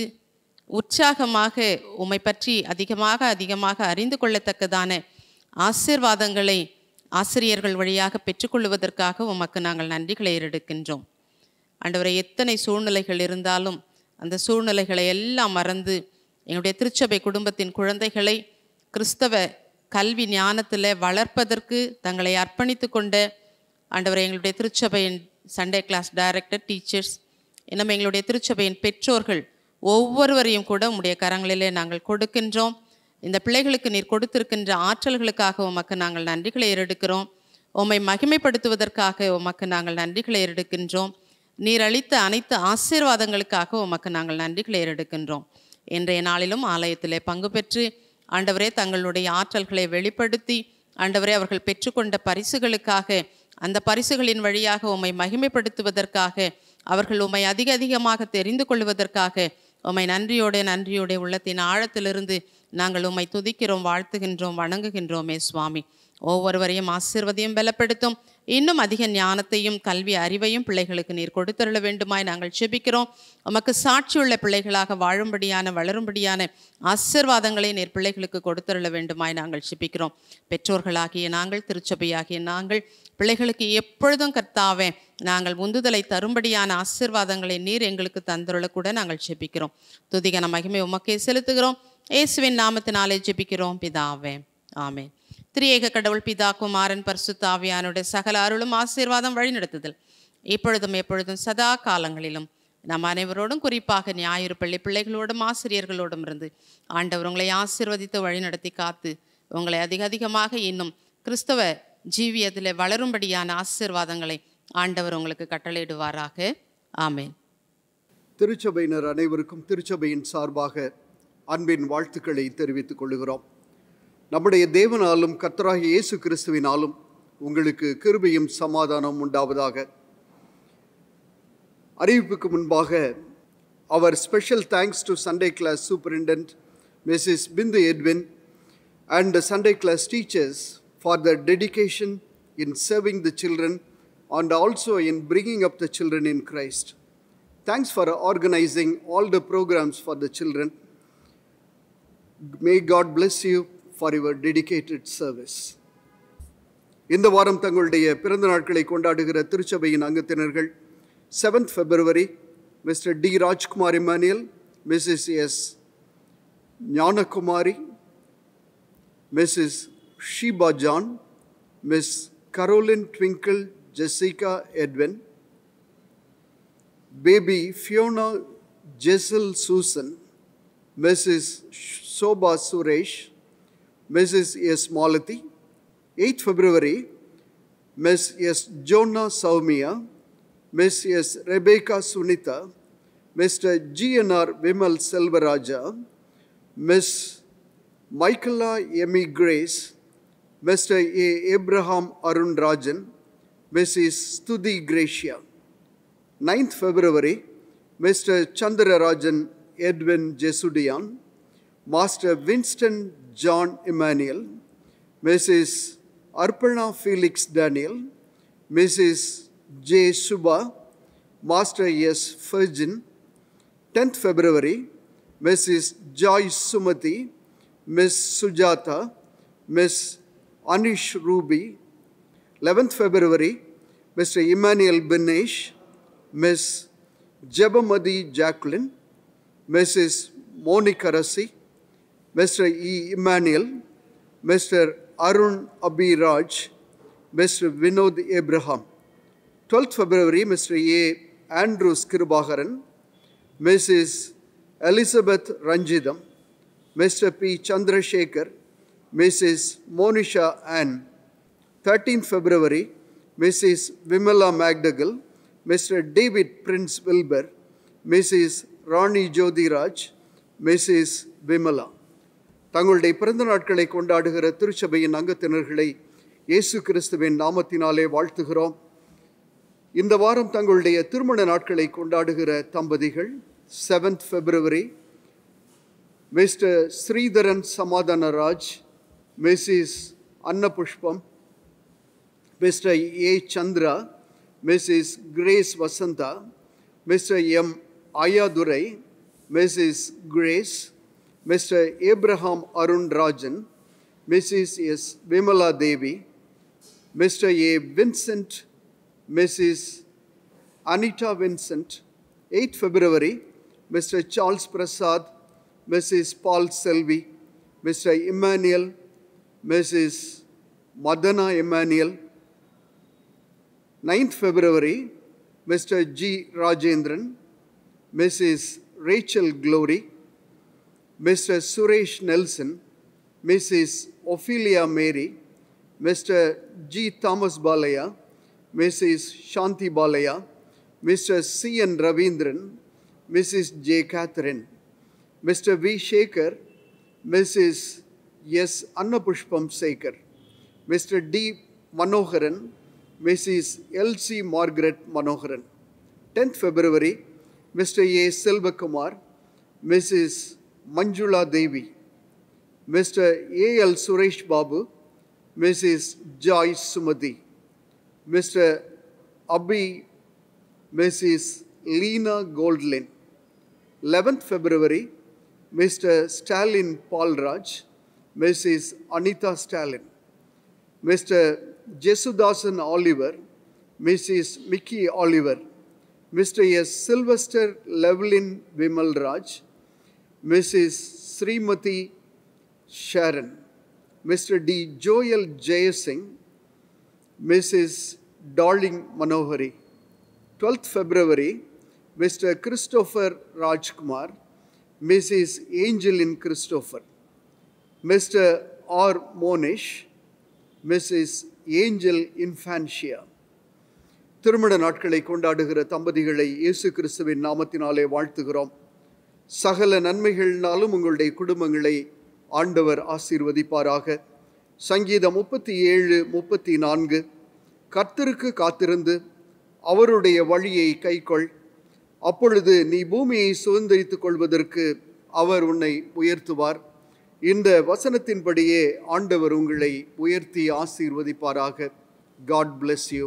உற்சாகமாக உம்மை பற்றி அதிகமாக அறிந்து கொள்ளத்தக்கதான ஆசீர்வாதங்களை ஆசிரியர்கள் வழியாக பெற்றுக்கொள்வதற்காக உமக்கு நாங்கள் நன்றிகளை ஏறெடுக்கின்றோம். ஆண்டவரை, எத்தனை சூழ்நிலைகள் இருந்தாலும் அந்த சூழ்நிலைகளை எல்லாம் மறந்து எங்களுடைய திருச்சபை குடும்பத்தின் குழந்தைகளை கிறிஸ்தவ கல்வி ஞானத்தில் வளர்ப்பதற்கு தங்களை அர்ப்பணித்து கொண்ட ஆண்டவரை, எங்களுடைய திருச்சபையின் சண்டே கிளாஸ் டைரக்டர், டீச்சர்ஸ், இன்னும் எங்களுடைய திருச்சபையின் பெற்றோர்கள் ஒவ்வொருவரையும் கூட உம்முடைய கரங்களிலே நாங்கள் கொடுக்கின்றோம். இந்த பிள்ளைகளுக்கு நீர் கொடுத்திருக்கின்ற ஆற்றல்களுக்காக உமக்கு நாங்கள் நன்றிகளை ஏறெடுக்கிறோம். உம்மை மகிமைப்படுத்துவதற்காக உமக்கு நாங்கள் நன்றிகளை ஏறெடுக்கின்றோம். நீர் அளித்த அனைத்து ஆசீர்வாதங்களுக்காக உமக்கு நாங்கள் நன்றிகளை ஏறெடுக்கின்றோம். இன்றைய நாளிலும் ஆலயத்திலே பங்கு பெற்று ஆண்டவரே தங்களுடைய ஆற்றல்களை வெளிப்படுத்தி ஆண்டவரே அவர்கள் பெற்றுக்கொண்ட பரிசுகளுக்காக, அந்த பரிசுகளின் வழியாக உம்மை மகிமைப்படுத்துவதற்காக, அவர்கள் உம்மை அதிகமாக தெரிந்து கொள்வதற்காக உம்மை நன்றியோட உள்ளத்தின் ஆழத்திலிருந்து நாங்கள் உம்மை துதிக்கிறோம், வாழ்த்துகின்றோம், வணங்குகின்றோமே சுவாமி. ஒவ்வொருவரையும் ஆசீர்வதியும் பலப்படுத்தும். இன்னும் அதிக ஞானத்தையும் கல்வி அறிவையும் பிள்ளைகளுக்கு நீர் கொடுத்தருள வேண்டுமாய் நாங்கள் செபிக்கிறோம். உமக்கு சாட்சியுள்ள பிள்ளைகளாக வாழும்படியான, வளரும்படியான ஆசீர்வாதங்களை நீர் பிள்ளைகளுக்கு கொடுத்தருள வேண்டுமாய் நாங்கள் செபிக்கிறோம். பெற்றோர்களாகிய நாங்கள், திருச்சபையாகிய நாங்கள் பிள்ளைகளுக்கு எப்பொழுதும் கர்த்தாவே நாங்கள் உந்துதலை தரும்படியான ஆசீர்வாதங்களை நீர் எங்களுக்கு தந்தருளக்கூட நாங்கள் செபிக்கிறோம். துதிகன மகிமை உமக்கே செலுத்துகிறோம். இயேசுவின் நாமத்தினாலே ஜெபிக்கிறோம் பிதாவே, ஆமென். திரியேக கடவுள் பிதா, குமாரன், பரிசுத்த ஆவியானுடைய சகல அருளும் ஆசீர்வாதம் வழிநடத்துதல் இப்பொழுதும் எப்பொழுதும் சதா காலங்களிலும் நம் அனைவரோடும், குறிப்பாக ஞாயிறு பள்ளி பிள்ளைகளோடும் ஆசிரியர்களோடும் இருந்து ஆண்டவர் உங்களை ஆசீர்வதித்து வழிநடத்தி காத்து உங்களை அதிகமாக இன்னும் கிறிஸ்தவ ஜீவியத்தில் வளரும்படியான ஆசீர்வாதங்களை ஆண்டவர் உங்களுக்கு கட்டளையிடுவாராக. ஆமென். திருச்சபையினர் அனைவருக்கும் திருச்சபையின் சார்பாக அன்பின் வாழ்த்துக்களை தெரிவித்துக் கொள்கிறோம். நம்முடைய தேவனாலும் கர்த்தராகிய இயேசு கிறிஸ்துவினாலும் உங்களுக்கு கிருபையும் சமாதானம் உண்டாவதாக. அறிவிப்புக்கு முன்பாக அவர் special thanks to Sunday class superintendent Mrs Bindu Edwin and the Sunday class teachers for their dedication in serving the children and also in bringing up the children in Christ. Thanks for organizing all the programs for the children. May God bless you for your dedicated service. இந்த வாரம் தங்களுடைய பிறந்த நாட்களை கொண்டாடுகிற திருச்சபையின் அங்கத்தினர்கள் 7th February Mr. D. Rajkumar Emmanuel, Mrs. S. Gnanakumari, Mrs. Sheba John, Miss Caroline Twinkle Jessica Edwin, baby Fiona Jessel Susan, Mrs. Shobha Suresh, Mrs. S. Malathi. 8th February, Miss S. Jonah Saumia, Miss S. Rebecca Sunita, Mr. G.N.R. Vimal Selvaraja, Miss Michaela Emmy Grace, Mr. A. Abraham Arun Rajan, Mrs. Studi Gracia. 9th February, Mr. Chandra Rajan Edwin Jesudian, Master Winston John Emmanuel, Mrs. Arpana Felix Daniel, Mrs. J. Subha, Master S. Virgin. 10th February, Mrs. Joyce Sumati, Miss Sujata, Miss Anish Ruby. 11th February, Mr. Emmanuel Binesh, Miss Jebamadi Jacqueline, Mrs. Monica Rassi, Mr. E. Emmanuel, Mr. Arun Abhiraj, Mr. Vinod Abraham. 12th February, Mr. A. Andrews Kirubakaran, Mrs. Elizabeth Ranjidam, Mr. P. Chandrasekhar, Mrs. Monisha Ann. 13th February, Mrs. Vimala Magdagal, Mr. David Prince Wilbur, Mrs. Rani Jyodiraj, Mrs. Vimala. தங்களுடைய பிறந்த நாட்களை கொண்டாடுகிற திருச்சபையின் அங்கத்தினர்களை இயேசு கிறிஸ்துவின் நாமத்தினாலே வாழ்த்துகிறோம். இந்த வாரம் தங்களுடைய திருமண நாட்களை கொண்டாடுகிற தம்பதிகள் 7th February, Mr. Sridharan Samadhanaraj, Mrs. Anna Pushpam, Mr. A. Chandra, Mrs. Grace Vasanta, Mr. M. Ayadurai, Mrs. Grace, Mr. Abraham Arun Rajan, Mrs. S. Vimala Devi, Mr. A. Vincent, Mrs. Anita Vincent. 8th February, Mr. Charles Prasad, Mrs. Paul Selvi, Mr. Emmanuel, Mrs. Madana Emmanuel. 9th February, Mr. G. Rajendran, Mrs. Rachel Glory, Mr. Suresh Nelson, Mrs. Ophelia Mary, Mr. G. Thomas Balaya, Mrs. Shanti Balaya, Mr. C. N. Ravindran, Mrs. J. Catherine, Mr. V. Shekhar, Mrs. S. Annapushpam Sekhar, Mr. D. Manoharan, Mrs. L. C. Margaret Manoharan. 10th February, Mr. A. Selvakumar, Mrs. Manjula Devi, Mr. A. L. Suresh Babu, Mrs. Joyce Sumati, Mr. Abhi, Mrs. Leena Goldlin. 11th February, Mr. Stalin Paulraj, Mrs. Anita Stalin, Mr. Jesudasan Oliver, Mrs. Mickey Oliver, Mr. S. Sylvester Levlin Vimal Raj, Mrs. Srimati Sharon, Mr. D. Joel Jayasingh, Mrs. Darling Manohari. 12th February, Mr. Christopher Rajkumar, Mrs. Angeline Christopher, Mr. R. Monish, Mrs. Angel Infantia. திருமண நாட்களை கொண்டாடுகிற தம்பதிகளை இயேசு கிறிஸ்துவின் நாமத்தினாலே வாழ்த்துகிறோம். சகல நன்மைகளினாலும் உங்களுடைய குடும்பங்களை ஆண்டவர் ஆசீர்வதிப்பாராக. சங்கீதம் 37:34 கர்த்தருக்கு காத்திருந்து அவருடைய வழியை கைக்கொள், அப்பொழுது நீ பூமியை சுதந்தரித்துக் கொள்வதற்கு அவர் உன்னை உயர்த்துவார். இந்த வசனத்தின்படியே ஆண்டவர் உங்களை உயர்த்தி ஆசீர்வதிப்பாராக. God bless you.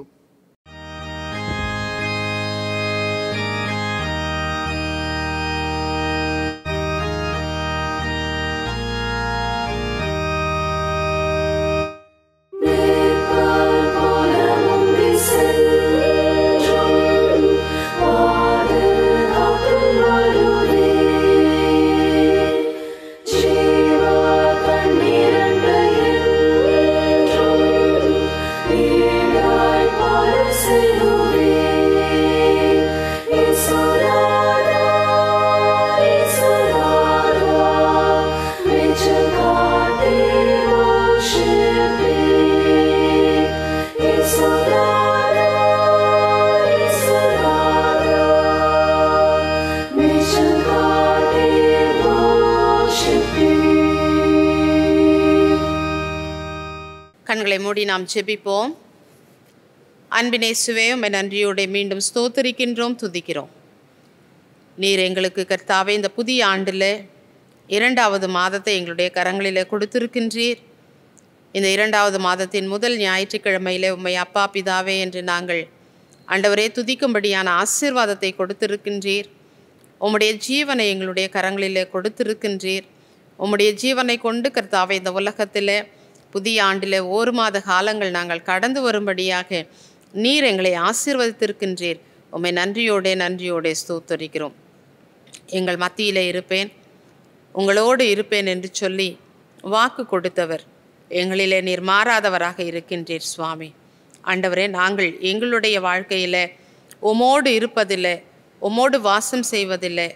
கண்களை மூடி நாம் ஜெபிப்போம். அன்பினேசுவே, உம்மை நன்றியோடு மீண்டும் ஸ்தோத்திரிக்கின்றோம், துதிக்கிறோம். நீர் எங்களுக்கு கர்த்தாவே இந்த புதிய ஆண்டில் 2வது மாதத்தை எங்களுடைய கரங்களில் கொடுத்திருக்கின்றீர். இந்த 2வது மாதத்தின் முதல் ஞாயிற்றுக்கிழமையில் உம்மை அப்பா பிதாவே என்று நாங்கள் ஆண்டவரே துதிக்கும்படியான ஆசீர்வாதத்தை கொடுத்திருக்கின்றீர். உம்முடைய ஜீவனை எங்களுடைய கரங்களில் கொடுத்திருக்கின்றீர். உம்முடைய ஜீவனை கொண்டு கர்த்தாவே இந்த உலகத்தில் புதிய ஆண்டில் 1 மாத காலங்கள் நாங்கள் கடந்து வரும்படியாக நீர் எங்களை ஆசீர்வதித்திருக்கின்றீர். உம்மை நன்றியோடே ஸ்தோத்தரிக்கிறோம். எங்கள் மத்தியிலே இருப்பேன், உங்களோடு இருப்பேன் என்று சொல்லி வாக்கு கொடுத்தவர் எங்களிலே நீர் மாறாதவராக இருக்கின்றீர் சுவாமி. ஆண்டவரே, நாங்கள் எங்களுடைய வாழ்க்கையில் உம்மோடு இருப்பதில்லை, உம்மோடு வாசம் செய்வதில்லை,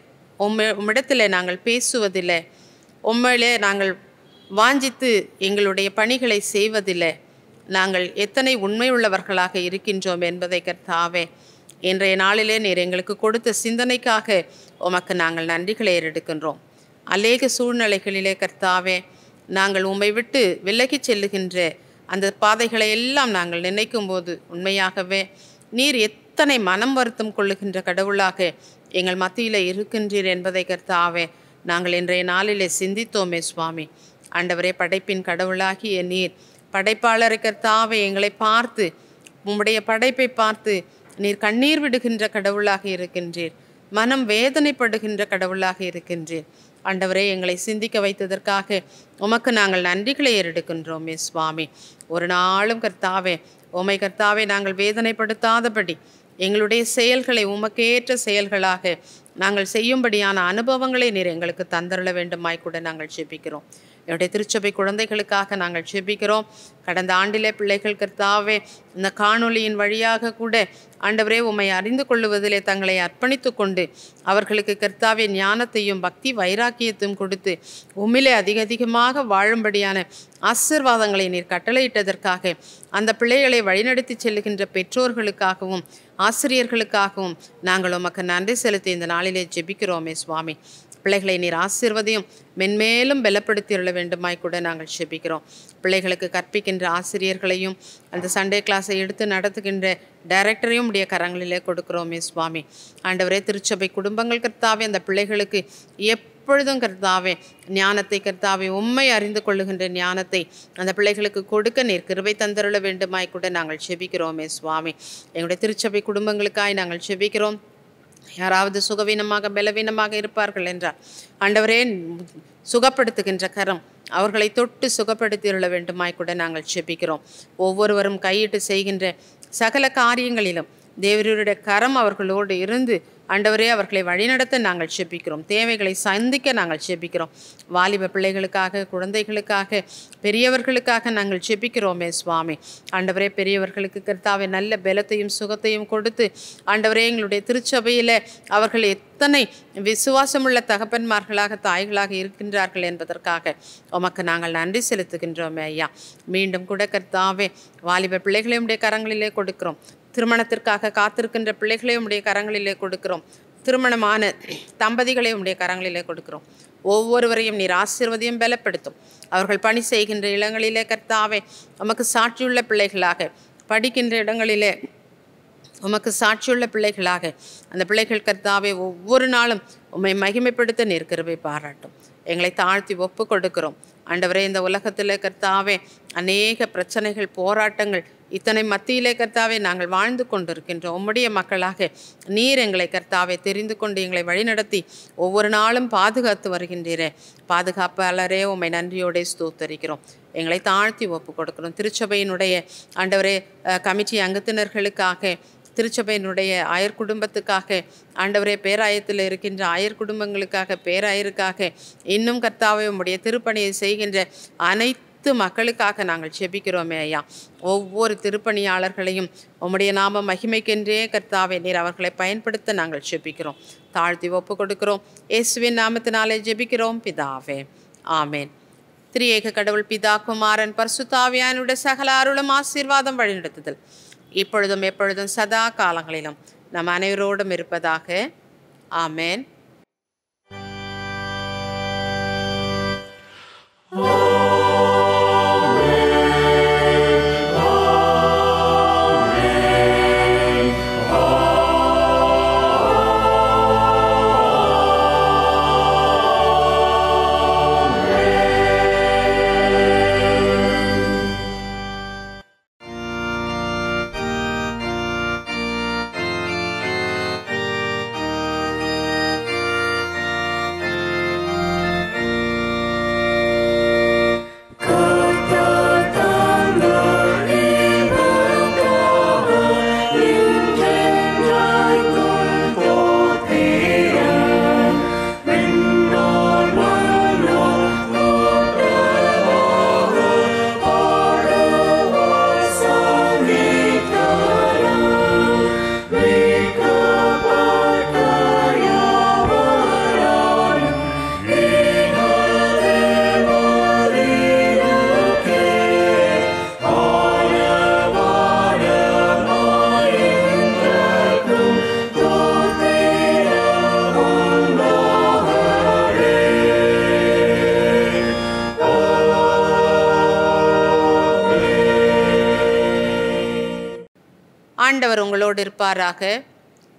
உம்மிடத்தில் நாங்கள் பேசுவதில்லை, உம்மையிலே நாங்கள் வாஞ்சித்து எங்களுடைய பணிகளை செய்வதில்லை. நாங்கள் எத்தனை உண்மையுள்ளவர்களாக இருக்கின்றோம் என்பதை கர்த்தாவே இன்றைய நாளிலே நீர் எங்களுக்கு கொடுத்த சிந்தனைக்காக உமக்கு நாங்கள் நன்றிகளை ஏறெடுக்கின்றோம். அநேக சூழ்நிலைகளிலே கர்த்தாவே நாங்கள் உம்மை விட்டு விலகி செல்லுகின்ற அந்த பாதைகளை எல்லாம் நாங்கள் நினைக்கும் போது உண்மையாகவே நீர் எத்தனை மனம் வருத்தம் கொள்ளுகின்ற கடவுளாக எங்கள் மத்தியில் இருக்கின்றீர் என்பதை கர்த்தாவே நாங்கள் இன்றைய நாளிலே சிந்தித்தோமே சுவாமி. ஆண்டவரே, படைப்பின் கடவுளாகிய நீர் படைப்பாளரை கர்த்தாவே எங்களை பார்த்து உம்முடைய படைப்பை பார்த்து நீர் கண்ணீர் விடுகின்ற கடவுளாக இருக்கின்றீர், மனம் வேதனைப்படுகின்ற கடவுளாக இருக்கின்றீர். ஆண்டவரே, எங்களை சிந்திக்க வைத்ததற்காக உமக்கு நாங்கள் நன்றிகளை ஏறெடுக்கின்றோமே சுவாமி. ஒரு நாளும் கர்த்தாவே உம்மை கர்த்தாவே நாங்கள் வேதனைப்படுத்தாதபடி எங்களுடைய செயல்களை உமக்கேற்ற செயல்களாக நாங்கள் செய்யும்படியான அனுபவங்களை நீர் எங்களுக்கு தந்தருள வேண்டுமாய் கூட நாங்கள் ஜெபிக்கிறோம். என்னுடைய திருச்சபை குழந்தைகளுக்காக நாங்கள் ஜெபிக்கிறோம். கடந்த ஆண்டிலே பிள்ளைகள் கர்த்தாவே இந்த காணொளியின் வழியாக கூட ஆண்டவரே உம்மை அறிந்து கொள்ளுவதிலே தங்களை அர்ப்பணித்து கொண்டு அவர்களுக்கு கர்த்தாவே ஞானத்தையும் பக்தி வைராக்கியத்தையும் கொடுத்து உம்மிலே அதிகமாக வாழும்படியான ஆசீர்வாதங்களை நீர் கட்டளையிட்டதற்காக அந்த பிள்ளைகளை வழிநடத்தி செல்லுகின்ற பெற்றோர்களுக்காகவும் ஆசிரியர்களுக்காகவும் நாங்கள் உமக்கு நன்றி செலுத்தி இந்த நாளிலே ஜெபிக்கிறோமே சுவாமி. பிள்ளைகளை நீர் ஆசீர்வதியும் மென்மேலும் பலப்படுத்தியுள்ள வேண்டுமாய் கூட நாங்கள் ஜெபிக்கிறோம். பிள்ளைகளுக்கு கற்பிக்கின்ற ஆசிரியர்களையும் அந்த சண்டே கிளாஸை எடுத்து நடத்துகின்ற டைரக்டரையும் உடைய கரங்களிலே கொடுக்கிறோமே சுவாமி. ஆண்டவரே, திருச்சபை குடும்பங்கள் கர்த்தாவே அந்த பிள்ளைகளுக்கு எப்பொழுதும் கர்த்தாவே ஞானத்தை கர்த்தாவே உம்மை அறிந்து கொள்ளுகின்ற ஞானத்தை அந்த பிள்ளைகளுக்கு கொடுக்க நீர் கிருபை தந்தருள வேண்டுமாய் கூட நாங்கள் ஜெபிக்கிறோமே சுவாமி. எங்களுடைய திருச்சபை குடும்பங்களுக்காய் நாங்கள் ஜெபிக்கிறோம். யாராவது சுகவீனமாக பலவீனமாக இருப்பார்கள் என்றால் ஆண்டவரே சுகப்படுத்துகின்ற கரம் அவர்களை தொட்டு சுகப்படுத்தியுள்ள வேண்டுமாய் கூட நாங்கள் ஜெபிக்கிறோம். ஒவ்வொருவரும் கையிட்டு செய்கின்ற சகல காரியங்களிலும் தேவருடைய கரம் அவர்களோடு இருந்து ஆண்டவரே அவர்களை வழிநடத்த நாங்கள் ஜெபிக்கிறோம். தேவைகளை சந்திக்க நாங்கள் ஜெபிக்கிறோம். வாலிப பிள்ளைகளுக்காக, குழந்தைகளுக்காக, பெரியவர்களுக்காக நாங்கள் ஜெபிக்கிறோமே சுவாமி. ஆண்டவரே, பெரியவர்களுக்கு கர்த்தாவே நல்ல பலத்தையும் சுகத்தையும் கொடுத்து ஆண்டவரே எங்களுடைய திருச்சபையில் அவர்கள் எத்தனை விசுவாசமுள்ள தகப்பன்மார்களாக தாய்களாக இருக்கின்றார்கள் என்பதற்காக உமக்கு நாங்கள் நன்றி செலுத்துகின்றோமே ஐயா. மீண்டும் கூட கர்த்தாவே வாலிப பிள்ளைகளையும் உடைய கரங்களிலே கொடுக்கிறோம். திருமணத்திற்காக காத்திருக்கின்ற பிள்ளைகளையும் உடைய கரங்களிலே கொடுக்கிறோம். திருமணமான தம்பதிகளையும் உடைய கரங்களிலே கொடுக்கிறோம். ஒவ்வொருவரையும் நீர் ஆசீர்வதியும் பலப்படுத்தும். அவர்கள் பணி செய்கின்ற இடங்களிலே கர்த்தாவே உமக்கு சாட்சியுள்ள பிள்ளைகளாக, படிக்கின்ற இடங்களிலே உமக்கு சாட்சியுள்ள பிள்ளைகளாக அந்த பிள்ளைகள் கர்த்தாவே ஒவ்வொரு நாளும் உம்மை மகிமைப்படுத்த நீர் கிருபை பாராட்டும். எங்களை தாழ்த்தி ஒப்பு கொடுக்கிறோம். ஆண்டவரே, இந்த உலகத்தில் கர்த்தாவே அநேக பிரச்சனைகள், போராட்டங்கள் இத்தனை மத்தியிலே கர்த்தாவே நாங்கள் வாழ்ந்து கொண்டிருக்கின்றோம். உம்முடைய மக்களாக நீர் எங்களை கர்த்தாவே தெரிந்து கொண்டு எங்களை வழிநடத்தி ஒவ்வொரு நாளும் பாதுகாத்து வருகின்றீரே. பாதுகாப்பாளரே, உம்மை நன்றியோடே ஸ்தோத்தரிக்கிறோம். எங்களை தாழ்த்தி ஒப்பு கொடுக்கிறோம். திருச்சபையினுடைய ஆண்டவரே கமிட்டி அங்கத்தினர்களுக்காக, திருச்சபையினுடைய ஆயர் குடும்பத்துக்காக, ஆண்டவரே பேராயத்தில் இருக்கின்ற ஆயர் குடும்பங்களுக்காக, பேராயருக்காக, இன்னும் கர்த்தாவே உம்முடைய திருப்பணியை செய்கின்ற அனைத்து மக்களுக்காக நாங்கள் ஜெபிக்கிறோமே ஐயா. ஒவ்வொரு திருப்பணியாளர்களையும் உம்முடைய நாம மகிமைக்கென்றே கர்த்தாவே நீர் அவர்களை பயன்படுத்த நாங்கள் ஜெபிக்கிறோம். தாழ்த்தி ஒப்பு கொடுக்கிறோம். இயேசுவின் நாமத்தினாலே ஜெபிக்கிறோம் பிதாவே, ஆமேன். திரியேக கடவுள் பிதா, குமாரன், பரிசுத்த ஆவியானுடைய சகல அருளும் ஆசீர்வாதம் வழிநடத்துதல் இப்பொழுதும் எப்பொழுதும் சதா காலங்களிலும் நம் அனைவரோடும் இருப்பதாக. ஆமேன். Amen. ஆண்டவர் உங்களோடு இருப்பாராக.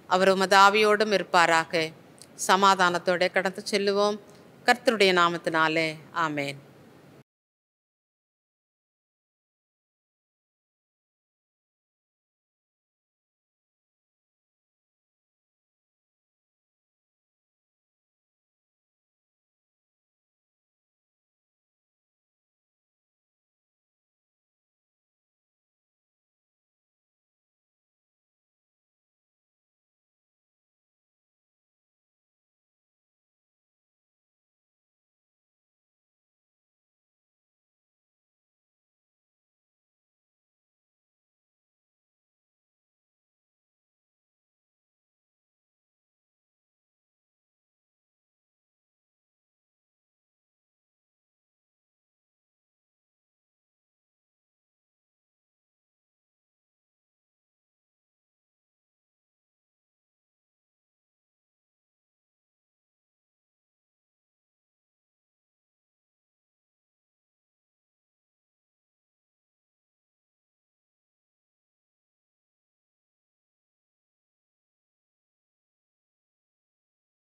அவர் உமது ஆவியோடும் இருப்பாராக. சமாதானத்தோட கடந்து செல்லுவோம். கர்த்தருடைய நாமத்தினாலே ஆமேன்.